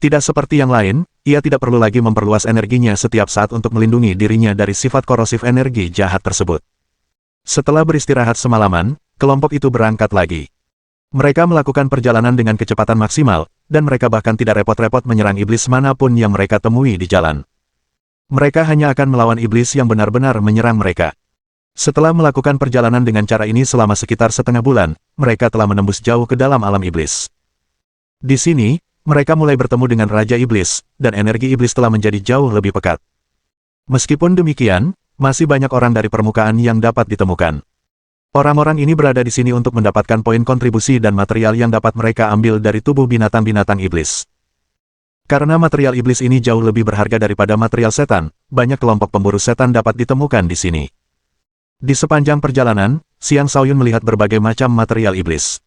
Tidak seperti yang lain, ia tidak perlu lagi memperluas energinya setiap saat untuk melindungi dirinya dari sifat korosif energi jahat tersebut. Setelah beristirahat semalaman, kelompok itu berangkat lagi. Mereka melakukan perjalanan dengan kecepatan maksimal, dan mereka bahkan tidak repot-repot menyerang iblis manapun yang mereka temui di jalan. Mereka hanya akan melawan iblis yang benar-benar menyerang mereka. Setelah melakukan perjalanan dengan cara ini selama sekitar setengah bulan, mereka telah menembus jauh ke dalam alam iblis. Di sini, mereka mulai bertemu dengan Raja Iblis, dan energi iblis telah menjadi jauh lebih pekat. Meskipun demikian, masih banyak orang dari permukaan yang dapat ditemukan. Orang-orang ini berada di sini untuk mendapatkan poin kontribusi dan material yang dapat mereka ambil dari tubuh binatang-binatang iblis. Karena material iblis ini jauh lebih berharga daripada material setan, banyak kelompok pemburu setan dapat ditemukan di sini. Di sepanjang perjalanan, Xiang Shaoyun melihat berbagai macam material iblis.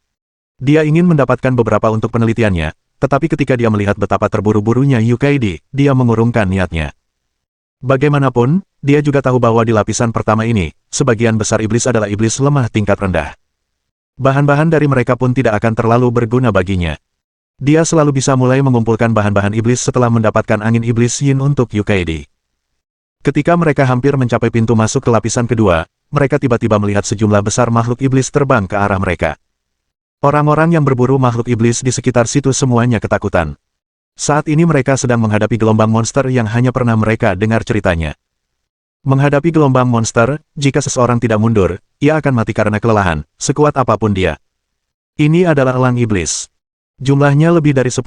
Dia ingin mendapatkan beberapa untuk penelitiannya, tetapi ketika dia melihat betapa terburu-burunya Yukaidi, dia mengurungkan niatnya. Bagaimanapun, dia juga tahu bahwa di lapisan pertama ini, sebagian besar iblis adalah iblis lemah tingkat rendah. Bahan-bahan dari mereka pun tidak akan terlalu berguna baginya. Dia selalu bisa mulai mengumpulkan bahan-bahan iblis setelah mendapatkan angin iblis Yin untuk Yukaidi. Ketika mereka hampir mencapai pintu masuk ke lapisan kedua, mereka tiba-tiba melihat sejumlah besar makhluk iblis terbang ke arah mereka. Orang-orang yang berburu makhluk iblis di sekitar situ semuanya ketakutan. Saat ini mereka sedang menghadapi gelombang monster yang hanya pernah mereka dengar ceritanya. Menghadapi gelombang monster, jika seseorang tidak mundur, ia akan mati karena kelelahan, sekuat apapun dia. Ini adalah elang iblis. Jumlahnya lebih dari 10.000,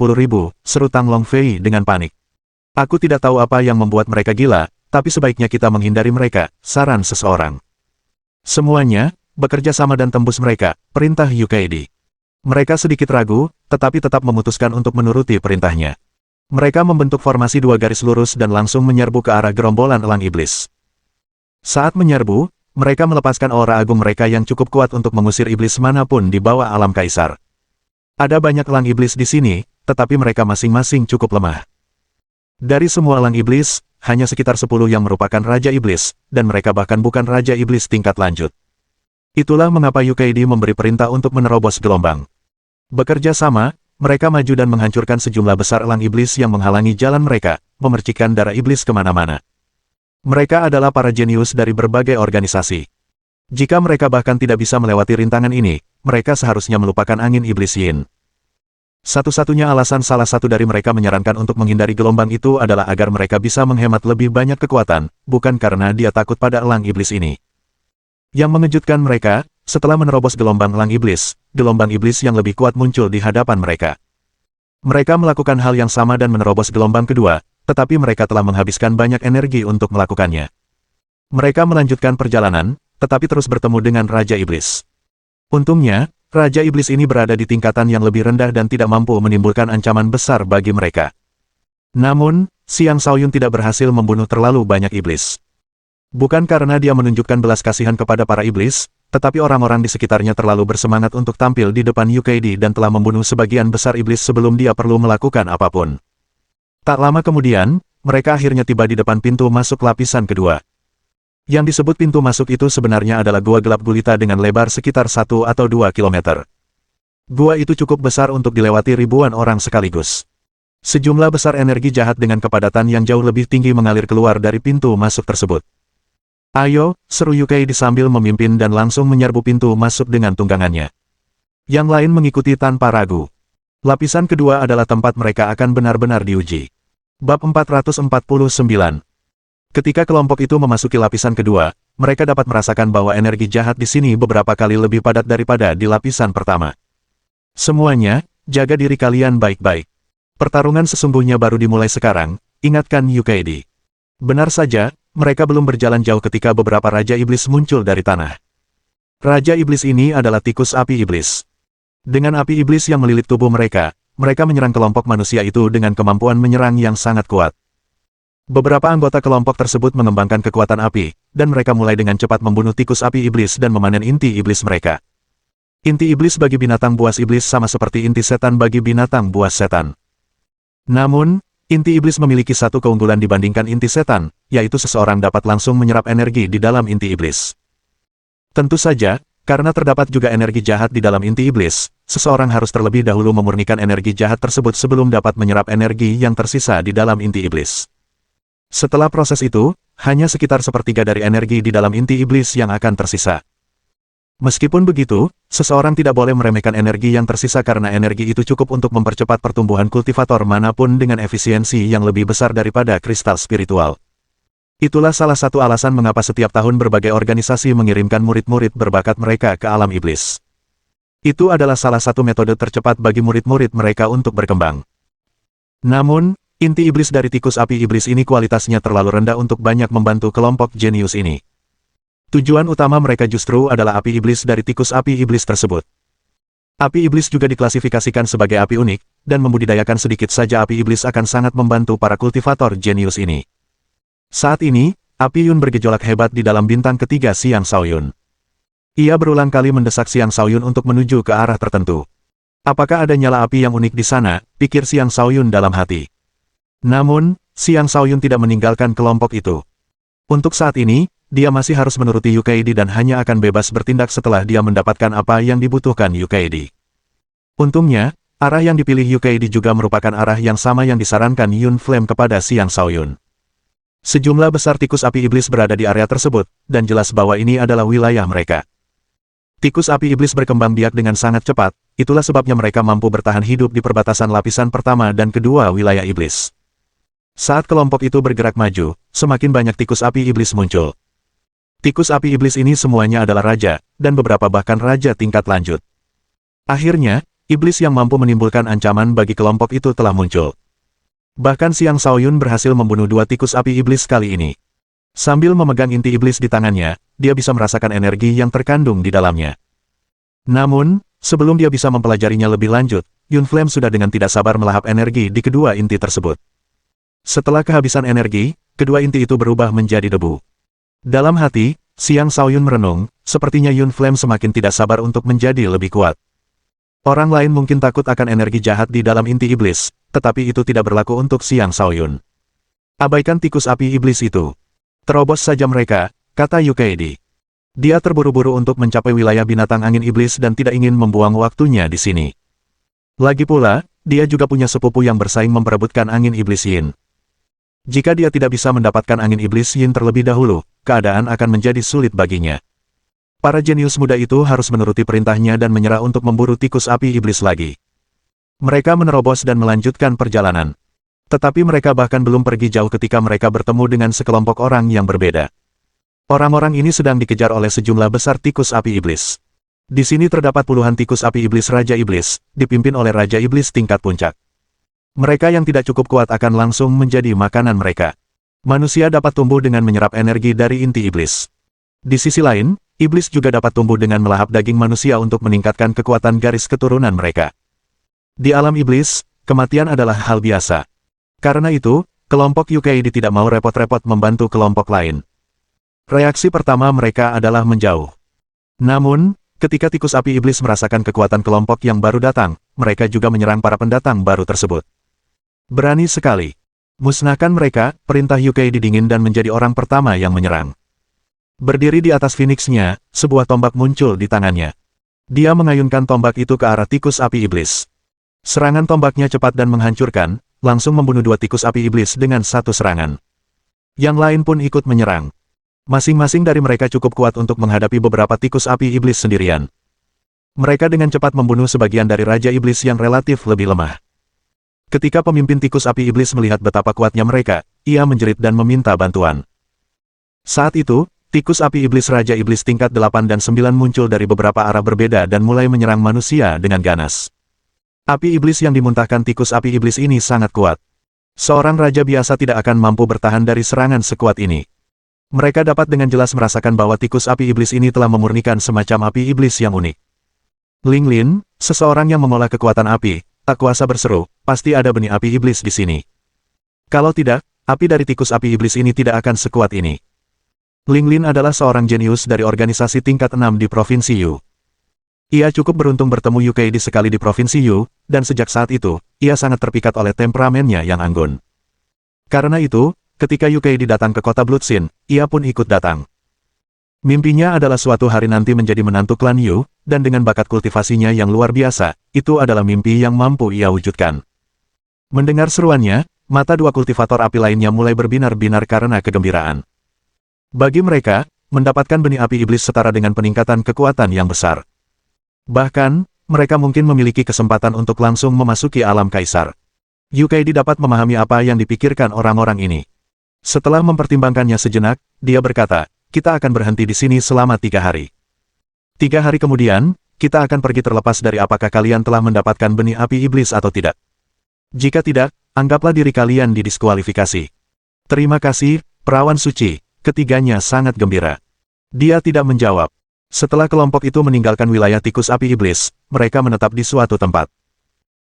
seru Tang Longfei dengan panik. Aku tidak tahu apa yang membuat mereka gila, tapi sebaiknya kita menghindari mereka, saran seseorang. Semuanya, bekerja sama dan tembus mereka, perintah Yukaidi. Mereka sedikit ragu, tetapi tetap memutuskan untuk menuruti perintahnya. Mereka membentuk formasi dua garis lurus dan langsung menyerbu ke arah gerombolan elang iblis. Saat menyerbu, mereka melepaskan aura agung mereka yang cukup kuat untuk mengusir iblis manapun di bawah alam kaisar. Ada banyak elang iblis di sini, tetapi mereka masing-masing cukup lemah. Dari semua elang iblis, hanya sekitar 10 yang merupakan Raja Iblis, dan mereka bahkan bukan Raja Iblis tingkat lanjut. Itulah mengapa Yukaidi memberi perintah untuk menerobos gelombang. Bekerja sama, mereka maju dan menghancurkan sejumlah besar elang iblis yang menghalangi jalan mereka, memercikkan darah iblis kemana-mana. Mereka adalah para jenius dari berbagai organisasi. Jika mereka bahkan tidak bisa melewati rintangan ini, mereka seharusnya melupakan angin iblis Yin. Satu-satunya alasan salah satu dari mereka menyarankan untuk menghindari gelombang itu adalah agar mereka bisa menghemat lebih banyak kekuatan, bukan karena dia takut pada elang iblis ini. Yang mengejutkan mereka, setelah menerobos gelombang elang iblis yang lebih kuat muncul di hadapan mereka. Mereka melakukan hal yang sama dan menerobos gelombang kedua, tetapi mereka telah menghabiskan banyak energi untuk melakukannya. Mereka melanjutkan perjalanan, tetapi terus bertemu dengan Raja Iblis. Untungnya, Raja Iblis ini berada di tingkatan yang lebih rendah dan tidak mampu menimbulkan ancaman besar bagi mereka. Namun, Xiang Shaoyun tidak berhasil membunuh terlalu banyak iblis. Bukan karena dia menunjukkan belas kasihan kepada para iblis, tetapi orang-orang di sekitarnya terlalu bersemangat untuk tampil di depan UKD dan telah membunuh sebagian besar iblis sebelum dia perlu melakukan apapun. Tak lama kemudian, mereka akhirnya tiba di depan pintu masuk lapisan kedua. Yang disebut pintu masuk itu sebenarnya adalah gua gelap gulita dengan lebar sekitar 1 atau 2 kilometer. Gua itu cukup besar untuk dilewati ribuan orang sekaligus. Sejumlah besar energi jahat dengan kepadatan yang jauh lebih tinggi mengalir keluar dari pintu masuk tersebut. "Ayo," seru Yukaidi sambil memimpin dan langsung menyerbu pintu masuk dengan tunggangannya. Yang lain mengikuti tanpa ragu. Lapisan kedua adalah tempat mereka akan benar-benar diuji. Bab 449. Ketika kelompok itu memasuki lapisan kedua, mereka dapat merasakan bahwa energi jahat di sini beberapa kali lebih padat daripada di lapisan pertama. "Semuanya, jaga diri kalian baik-baik. Pertarungan sesungguhnya baru dimulai sekarang," ingatkan Yukaidi. Benar saja, mereka belum berjalan jauh ketika beberapa Raja Iblis muncul dari tanah. Raja Iblis ini adalah tikus api iblis. Dengan api iblis yang melilit tubuh mereka, mereka menyerang kelompok manusia itu dengan kemampuan menyerang yang sangat kuat. Beberapa anggota kelompok tersebut mengembangkan kekuatan api, dan mereka mulai dengan cepat membunuh tikus api iblis dan memanen inti iblis mereka. Inti iblis bagi binatang buas iblis sama seperti inti setan bagi binatang buas setan. Namun, inti iblis memiliki satu keunggulan dibandingkan inti setan, yaitu seseorang dapat langsung menyerap energi di dalam inti iblis. Tentu saja, karena terdapat juga energi jahat di dalam inti iblis, seseorang harus terlebih dahulu memurnikan energi jahat tersebut sebelum dapat menyerap energi yang tersisa di dalam inti iblis. Setelah proses itu, hanya sekitar sepertiga dari energi di dalam inti iblis yang akan tersisa. Meskipun begitu, seseorang tidak boleh meremehkan energi yang tersisa karena energi itu cukup untuk mempercepat pertumbuhan kultivator manapun dengan efisiensi yang lebih besar daripada kristal spiritual. Itulah salah satu alasan mengapa setiap tahun berbagai organisasi mengirimkan murid-murid berbakat mereka ke alam iblis. Itu adalah salah satu metode tercepat bagi murid-murid mereka untuk berkembang. Namun, inti iblis dari tikus api iblis ini kualitasnya terlalu rendah untuk banyak membantu kelompok jenius ini. Tujuan utama mereka justru adalah api iblis dari tikus api iblis tersebut. Api iblis juga diklasifikasikan sebagai api unik, dan membudidayakan sedikit saja api iblis akan sangat membantu para kultivator jenius ini. Saat ini, api Yun bergejolak hebat di dalam bintang ketiga Xiang Shaoyun. Ia berulang kali mendesak Xiang Shaoyun untuk menuju ke arah tertentu. Apakah ada nyala api yang unik di sana, pikir Xiang Shaoyun dalam hati. Namun, Xiang Shaoyun tidak meninggalkan kelompok itu. Untuk saat ini, dia masih harus menuruti Yukaidi dan hanya akan bebas bertindak setelah dia mendapatkan apa yang dibutuhkan Yukaidi. Untungnya, arah yang dipilih Yukaidi juga merupakan arah yang sama yang disarankan Yun Flame kepada Xiang Shaoyun. Sejumlah besar tikus api iblis berada di area tersebut, dan jelas bahwa ini adalah wilayah mereka. Tikus api iblis berkembang biak dengan sangat cepat, itulah sebabnya mereka mampu bertahan hidup di perbatasan lapisan pertama dan kedua wilayah iblis. Saat kelompok itu bergerak maju, semakin banyak tikus api iblis muncul. Tikus api iblis ini semuanya adalah raja, dan beberapa bahkan raja tingkat lanjut. Akhirnya, iblis yang mampu menimbulkan ancaman bagi kelompok itu telah muncul. Bahkan Xiang Shaoyun berhasil membunuh 2 tikus api iblis kali ini. Sambil memegang inti iblis di tangannya, dia bisa merasakan energi yang terkandung di dalamnya. Namun, sebelum dia bisa mempelajarinya lebih lanjut, Yun Flame sudah dengan tidak sabar melahap energi di kedua inti tersebut. Setelah kehabisan energi, kedua inti itu berubah menjadi debu. Dalam hati, Xiang Shaoyun merenung, sepertinya Yun Flame semakin tidak sabar untuk menjadi lebih kuat. Orang lain mungkin takut akan energi jahat di dalam inti iblis, tetapi itu tidak berlaku untuk Xiang Shaoyun. Abaikan tikus api iblis itu. Terobos saja mereka, kata Yukaidi. Dia terburu-buru untuk mencapai wilayah binatang angin iblis dan tidak ingin membuang waktunya di sini. Lagi pula, dia juga punya sepupu yang bersaing memperebutkan angin iblis Yin. Jika dia tidak bisa mendapatkan angin iblis Yin terlebih dahulu, keadaan akan menjadi sulit baginya. Para jenius muda itu harus menuruti perintahnya dan menyerah untuk memburu tikus api iblis lagi. Mereka menerobos dan melanjutkan perjalanan. Tetapi mereka bahkan belum pergi jauh ketika mereka bertemu dengan sekelompok orang yang berbeda. Orang-orang ini sedang dikejar oleh sejumlah besar tikus api iblis. Di sini terdapat puluhan tikus api iblis Raja Iblis, dipimpin oleh Raja Iblis tingkat puncak. Mereka yang tidak cukup kuat akan langsung menjadi makanan mereka. Manusia dapat tumbuh dengan menyerap energi dari inti iblis. Di sisi lain, iblis juga dapat tumbuh dengan melahap daging manusia untuk meningkatkan kekuatan garis keturunan mereka. Di alam iblis, kematian adalah hal biasa. Karena itu, kelompok UKID tidak mau repot-repot membantu kelompok lain. Reaksi pertama mereka adalah menjauh. Namun, ketika tikus api iblis merasakan kekuatan kelompok yang baru datang, mereka juga menyerang para pendatang baru tersebut. Berani sekali. Musnahkan mereka, perintah UKID dingin dan menjadi orang pertama yang menyerang. Berdiri di atas Phoenix-nya, sebuah tombak muncul di tangannya. Dia mengayunkan tombak itu ke arah tikus api iblis. Serangan tombaknya cepat dan menghancurkan, langsung membunuh dua tikus api iblis dengan satu serangan. Yang lain pun ikut menyerang. Masing-masing dari mereka cukup kuat untuk menghadapi beberapa tikus api iblis sendirian. Mereka dengan cepat membunuh sebagian dari Raja Iblis yang relatif lebih lemah. Ketika pemimpin tikus api iblis melihat betapa kuatnya mereka, ia menjerit dan meminta bantuan. Saat itu, tikus api iblis Raja Iblis tingkat 8 dan 9 muncul dari beberapa arah berbeda dan mulai menyerang manusia dengan ganas. Api iblis yang dimuntahkan tikus api iblis ini sangat kuat. Seorang raja biasa tidak akan mampu bertahan dari serangan sekuat ini. Mereka dapat dengan jelas merasakan bahwa tikus api iblis ini telah memurnikan semacam api iblis yang unik. Linglin, seseorang yang mengolah kekuatan api, tak kuasa berseru, pasti ada benih api iblis di sini. Kalau tidak, api dari tikus api iblis ini tidak akan sekuat ini. Linglin adalah seorang jenius dari organisasi tingkat 6 di Provinsi Yu. Ia cukup beruntung bertemu UKID sekali di Provinsi Yu, dan sejak saat itu, ia sangat terpikat oleh temperamennya yang anggun. Karena itu, ketika UKID datang ke kota Bloodsin, ia pun ikut datang. Mimpinya adalah suatu hari nanti menjadi menantu klan Yu, dan dengan bakat kultivasinya yang luar biasa, itu adalah mimpi yang mampu ia wujudkan. Mendengar seruannya, mata dua kultivator api lainnya mulai berbinar-binar karena kegembiraan. Bagi mereka, mendapatkan benih api iblis setara dengan peningkatan kekuatan yang besar. Bahkan, mereka mungkin memiliki kesempatan untuk langsung memasuki alam kaisar. UKID dapat memahami apa yang dipikirkan orang-orang ini. Setelah mempertimbangkannya sejenak, dia berkata, kita akan berhenti di sini selama 3 hari. 3 hari kemudian, kita akan pergi terlepas dari apakah kalian telah mendapatkan benih api iblis atau tidak. Jika tidak, anggaplah diri kalian didiskualifikasi. Terima kasih, perawan suci, ketiganya sangat gembira. Dia tidak menjawab. Setelah kelompok itu meninggalkan wilayah tikus api iblis, mereka menetap di suatu tempat.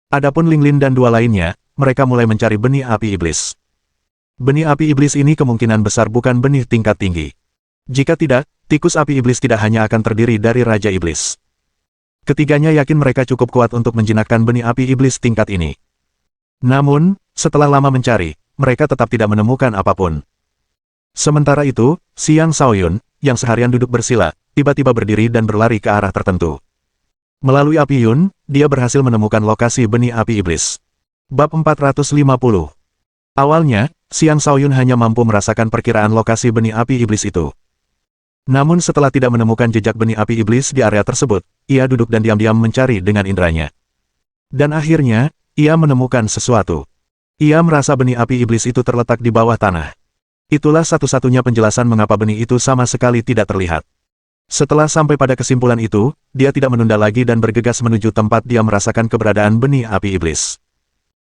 Adapun Linglin dan dua lainnya, mereka mulai mencari benih api iblis. Benih api iblis ini kemungkinan besar bukan benih tingkat tinggi. Jika tidak, tikus api iblis tidak hanya akan terdiri dari Raja Iblis. Ketiganya yakin mereka cukup kuat untuk menjinakkan benih api iblis tingkat ini. Namun, setelah lama mencari, mereka tetap tidak menemukan apapun. Sementara itu, Xiang Shaoyun, yang seharian duduk bersila, tiba-tiba berdiri dan berlari ke arah tertentu. Melalui api Yun, dia berhasil menemukan lokasi benih api iblis. Bab 450. Awalnya, Xiang Shaoyun hanya mampu merasakan perkiraan lokasi benih api iblis itu. Namun setelah tidak menemukan jejak benih api iblis di area tersebut, ia duduk dan diam-diam mencari dengan inderanya. Dan akhirnya, ia menemukan sesuatu. Ia merasa benih api iblis itu terletak di bawah tanah. Itulah satu-satunya penjelasan mengapa benih itu sama sekali tidak terlihat. Setelah sampai pada kesimpulan itu, dia tidak menunda lagi dan bergegas menuju tempat dia merasakan keberadaan benih api iblis.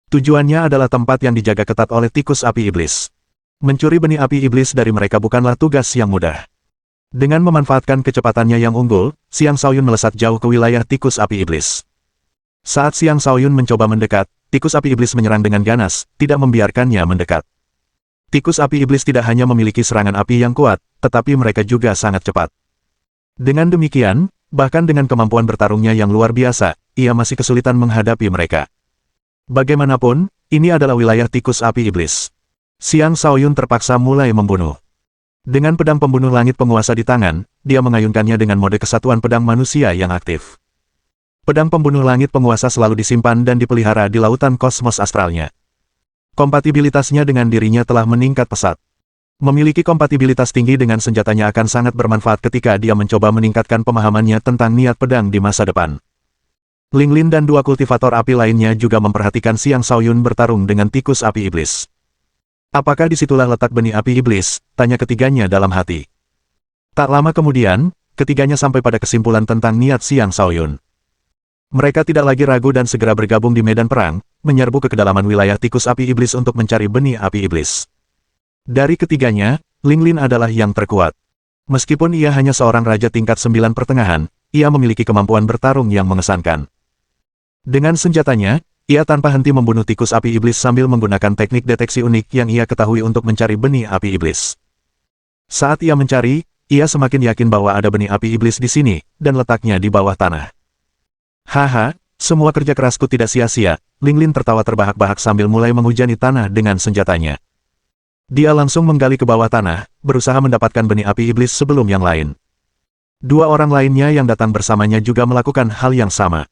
Tujuannya adalah tempat yang dijaga ketat oleh tikus api iblis. Mencuri benih api iblis dari mereka bukanlah tugas yang mudah. Dengan memanfaatkan kecepatannya yang unggul, Xiang Shaoyun melesat jauh ke wilayah tikus api iblis. Saat Xiang Shaoyun mencoba mendekat, tikus api iblis menyerang dengan ganas, tidak membiarkannya mendekat. Tikus api iblis tidak hanya memiliki serangan api yang kuat, tetapi mereka juga sangat cepat. Dengan demikian, bahkan dengan kemampuan bertarungnya yang luar biasa, ia masih kesulitan menghadapi mereka. Bagaimanapun, ini adalah wilayah tikus api iblis. Xiang Shaoyun terpaksa mulai membunuh. Dengan pedang pembunuh langit penguasa di tangan, dia mengayunkannya dengan mode kesatuan pedang manusia yang aktif. Pedang pembunuh langit penguasa selalu disimpan dan dipelihara di lautan kosmos astralnya. Kompatibilitasnya dengan dirinya telah meningkat pesat. Memiliki kompatibilitas tinggi dengan senjatanya akan sangat bermanfaat ketika dia mencoba meningkatkan pemahamannya tentang niat pedang di masa depan. Linglin dan dua kultivator api lainnya juga memperhatikan Xiang Shaoyun bertarung dengan tikus api iblis. Apakah disitulah letak benih api iblis? Tanya ketiganya dalam hati. Tak lama kemudian, ketiganya sampai pada kesimpulan tentang niat Xiang Shaoyun. Mereka tidak lagi ragu dan segera bergabung di medan perang, menyerbu ke kedalaman wilayah tikus api iblis untuk mencari benih api iblis. Dari ketiganya, Linglin adalah yang terkuat. Meskipun ia hanya seorang raja tingkat 9 pertengahan, ia memiliki kemampuan bertarung yang mengesankan. Dengan senjatanya, ia tanpa henti membunuh tikus api iblis sambil menggunakan teknik deteksi unik yang ia ketahui untuk mencari benih api iblis. Saat ia mencari, ia semakin yakin bahwa ada benih api iblis di sini, dan letaknya di bawah tanah. Haha, semua kerja kerasku tidak sia-sia, Linglin tertawa terbahak-bahak sambil mulai menghujani tanah dengan senjatanya. Dia langsung menggali ke bawah tanah, berusaha mendapatkan benih api iblis sebelum yang lain. Dua orang lainnya yang datang bersamanya juga melakukan hal yang sama.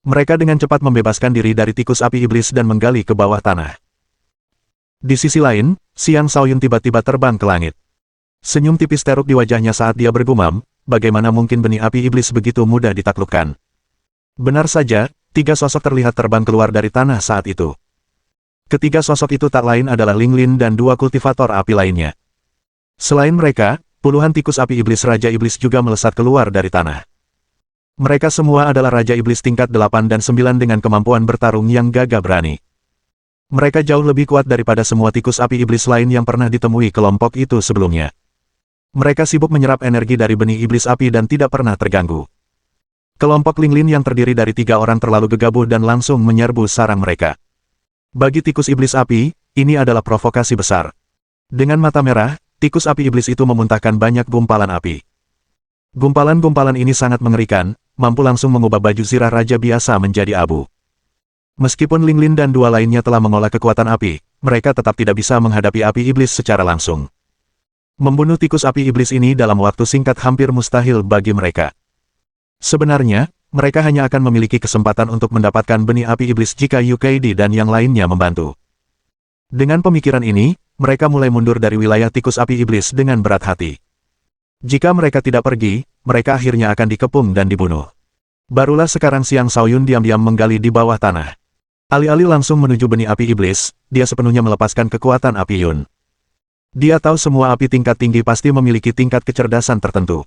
Mereka dengan cepat membebaskan diri dari tikus api iblis dan menggali ke bawah tanah. Di sisi lain, Xiang Shaoyun tiba-tiba terbang ke langit. Senyum tipis teruk di wajahnya saat dia bergumam, bagaimana mungkin benih api iblis begitu mudah ditaklukkan. Benar saja, tiga sosok terlihat terbang keluar dari tanah saat itu. Ketiga sosok itu tak lain adalah Linglin dan dua kultivator api lainnya. Selain mereka, puluhan tikus api iblis Raja Iblis juga melesat keluar dari tanah. Mereka semua adalah Raja Iblis tingkat 8 dan 9 dengan kemampuan bertarung yang gagah berani. Mereka jauh lebih kuat daripada semua tikus api iblis lain yang pernah ditemui kelompok itu sebelumnya. Mereka sibuk menyerap energi dari benih iblis api dan tidak pernah terganggu. Kelompok Linglin yang terdiri dari 3 orang terlalu gegabah dan langsung menyerbu sarang mereka. Bagi tikus iblis api, ini adalah provokasi besar. Dengan mata merah, tikus api iblis itu memuntahkan banyak gumpalan api. Gumpalan-gumpalan ini sangat mengerikan, mampu langsung mengubah baju zirah raja biasa menjadi abu. Meskipun Linglin dan dua lainnya telah mengolah kekuatan api, mereka tetap tidak bisa menghadapi api iblis secara langsung. Membunuh tikus api iblis ini dalam waktu singkat hampir mustahil bagi mereka. Sebenarnya, mereka hanya akan memiliki kesempatan untuk mendapatkan benih api iblis jika UKD dan yang lainnya membantu. Dengan pemikiran ini, mereka mulai mundur dari wilayah tikus api iblis dengan berat hati. Jika mereka tidak pergi, mereka akhirnya akan dikepung dan dibunuh. Barulah sekarang Xiang Shaoyun diam-diam menggali di bawah tanah. Alih-alih langsung menuju benih api iblis, dia sepenuhnya melepaskan kekuatan api Yun. Dia tahu semua api tingkat tinggi pasti memiliki tingkat kecerdasan tertentu.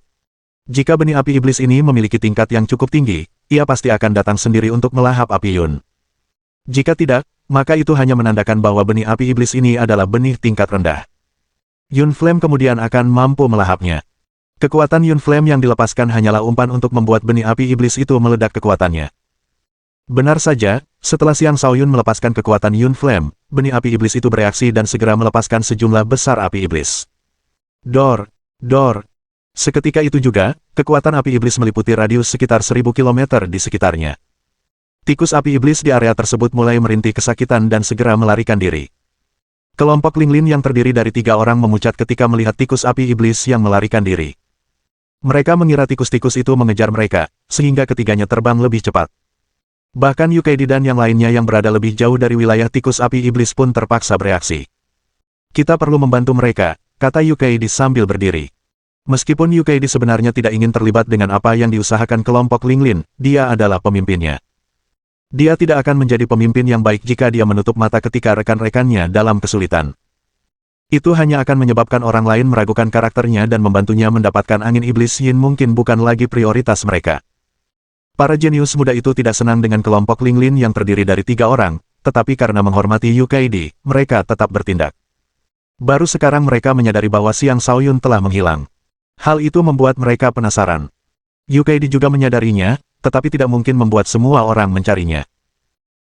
Jika benih api iblis ini memiliki tingkat yang cukup tinggi, ia pasti akan datang sendiri untuk melahap api Yun. Jika tidak, maka itu hanya menandakan bahwa benih api iblis ini adalah benih tingkat rendah. Yun Flame kemudian akan mampu melahapnya. Kekuatan Yun Flame yang dilepaskan hanyalah umpan untuk membuat benih api iblis itu meledak kekuatannya. Benar saja, setelah Xiang Shaoyun melepaskan kekuatan Yun Flame, benih api iblis itu bereaksi dan segera melepaskan sejumlah besar api iblis. Dor! Dor! Seketika itu juga, kekuatan api iblis meliputi radius sekitar 1000 km di sekitarnya. Tikus api iblis di area tersebut mulai merintih kesakitan dan segera melarikan diri. Kelompok Linglin yang terdiri dari 3 orang memucat ketika melihat tikus api iblis yang melarikan diri. Mereka mengira tikus-tikus itu mengejar mereka, sehingga ketiganya terbang lebih cepat. Bahkan UKD dan yang lainnya yang berada lebih jauh dari wilayah tikus api iblis pun terpaksa bereaksi. Kita perlu membantu mereka, kata UKD sambil berdiri. Meskipun UKD sebenarnya tidak ingin terlibat dengan apa yang diusahakan kelompok Linglin, dia adalah pemimpinnya. Dia tidak akan menjadi pemimpin yang baik jika dia menutup mata ketika rekan-rekannya dalam kesulitan. Itu hanya akan menyebabkan orang lain meragukan karakternya dan membantunya mendapatkan angin iblis Yin mungkin bukan lagi prioritas mereka. Para jenius muda itu tidak senang dengan kelompok Linglin yang terdiri dari 3 orang, tetapi karena menghormati UKD, mereka tetap bertindak. Baru sekarang mereka menyadari bahwa Xiang Shaoyun telah menghilang. Hal itu membuat mereka penasaran. UKD juga menyadarinya, tetapi tidak mungkin membuat semua orang mencarinya.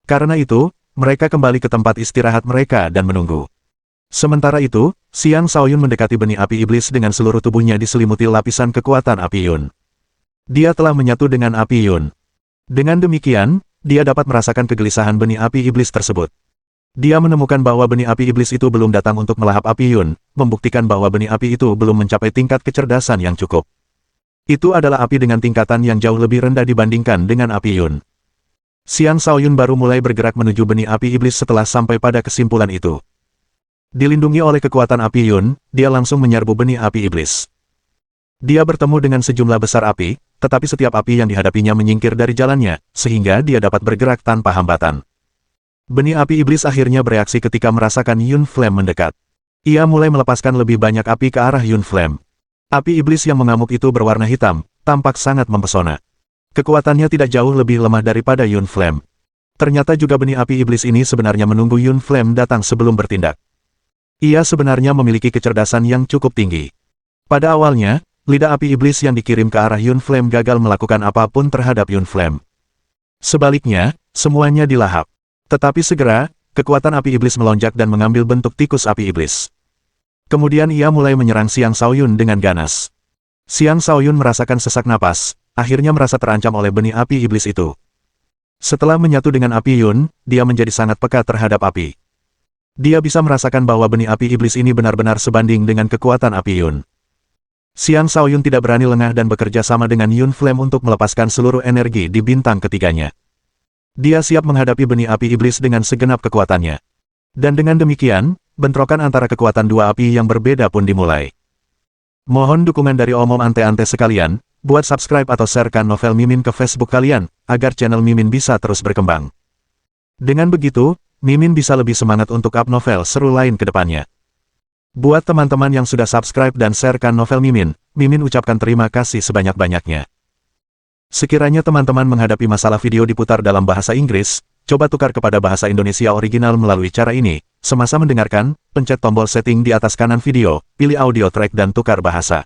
Karena itu, mereka kembali ke tempat istirahat mereka dan menunggu. Sementara itu, Xiang Shaoyun mendekati benih api iblis dengan seluruh tubuhnya diselimuti lapisan kekuatan api Yun. Dia telah menyatu dengan api Yun. Dengan demikian, dia dapat merasakan kegelisahan benih api iblis tersebut. Dia menemukan bahwa benih api iblis itu belum datang untuk melahap api Yun, membuktikan bahwa benih api itu belum mencapai tingkat kecerdasan yang cukup. Itu adalah api dengan tingkatan yang jauh lebih rendah dibandingkan dengan api Yun. Xiang Shaoyun baru mulai bergerak menuju benih api iblis setelah sampai pada kesimpulan itu. Dilindungi oleh kekuatan api Yun, dia langsung menyerbu benih api iblis. Dia bertemu dengan sejumlah besar api, tetapi setiap api yang dihadapinya menyingkir dari jalannya, sehingga dia dapat bergerak tanpa hambatan. Benih api iblis akhirnya bereaksi ketika merasakan Yun Flame mendekat. Ia mulai melepaskan lebih banyak api ke arah Yun Flame. Api iblis yang mengamuk itu berwarna hitam, tampak sangat mempesona. Kekuatannya tidak jauh lebih lemah daripada Yun Flame. Ternyata juga benih api iblis ini sebenarnya menunggu Yun Flame datang sebelum bertindak. Ia sebenarnya memiliki kecerdasan yang cukup tinggi. Pada awalnya, lidah api iblis yang dikirim ke arah Yun Flame gagal melakukan apapun terhadap Yun Flame. Sebaliknya, semuanya dilahap. Tetapi segera, kekuatan api iblis melonjak dan mengambil bentuk tikus api iblis. Kemudian ia mulai menyerang Xiang Shaoyun dengan ganas. Xiang Shaoyun merasakan sesak napas, akhirnya merasa terancam oleh benih api iblis itu. Setelah menyatu dengan api Yun, dia menjadi sangat peka terhadap api. Dia bisa merasakan bahwa benih api iblis ini benar-benar sebanding dengan kekuatan api Yun. Xiang Shaoyun tidak berani lengah dan bekerja sama dengan Yun Flame untuk melepaskan seluruh energi di bintang ketiganya. Dia siap menghadapi benih api iblis dengan segenap kekuatannya. Dan dengan demikian, bentrokan antara kekuatan dua api yang berbeda pun dimulai. Mohon dukungan dari omom ante-ante sekalian, buat subscribe atau sharekan novel Mimin ke Facebook kalian, agar channel Mimin bisa terus berkembang. Dengan begitu, Mimin bisa lebih semangat untuk up novel seru lain ke depannya. Buat teman-teman yang sudah subscribe dan sharekan novel Mimin, Mimin ucapkan terima kasih sebanyak-banyaknya. Sekiranya teman-teman menghadapi masalah video diputar dalam bahasa Inggris, coba tukar kepada bahasa Indonesia original melalui cara ini. Semasa mendengarkan, pencet tombol setting di atas kanan video, pilih audio track dan tukar bahasa.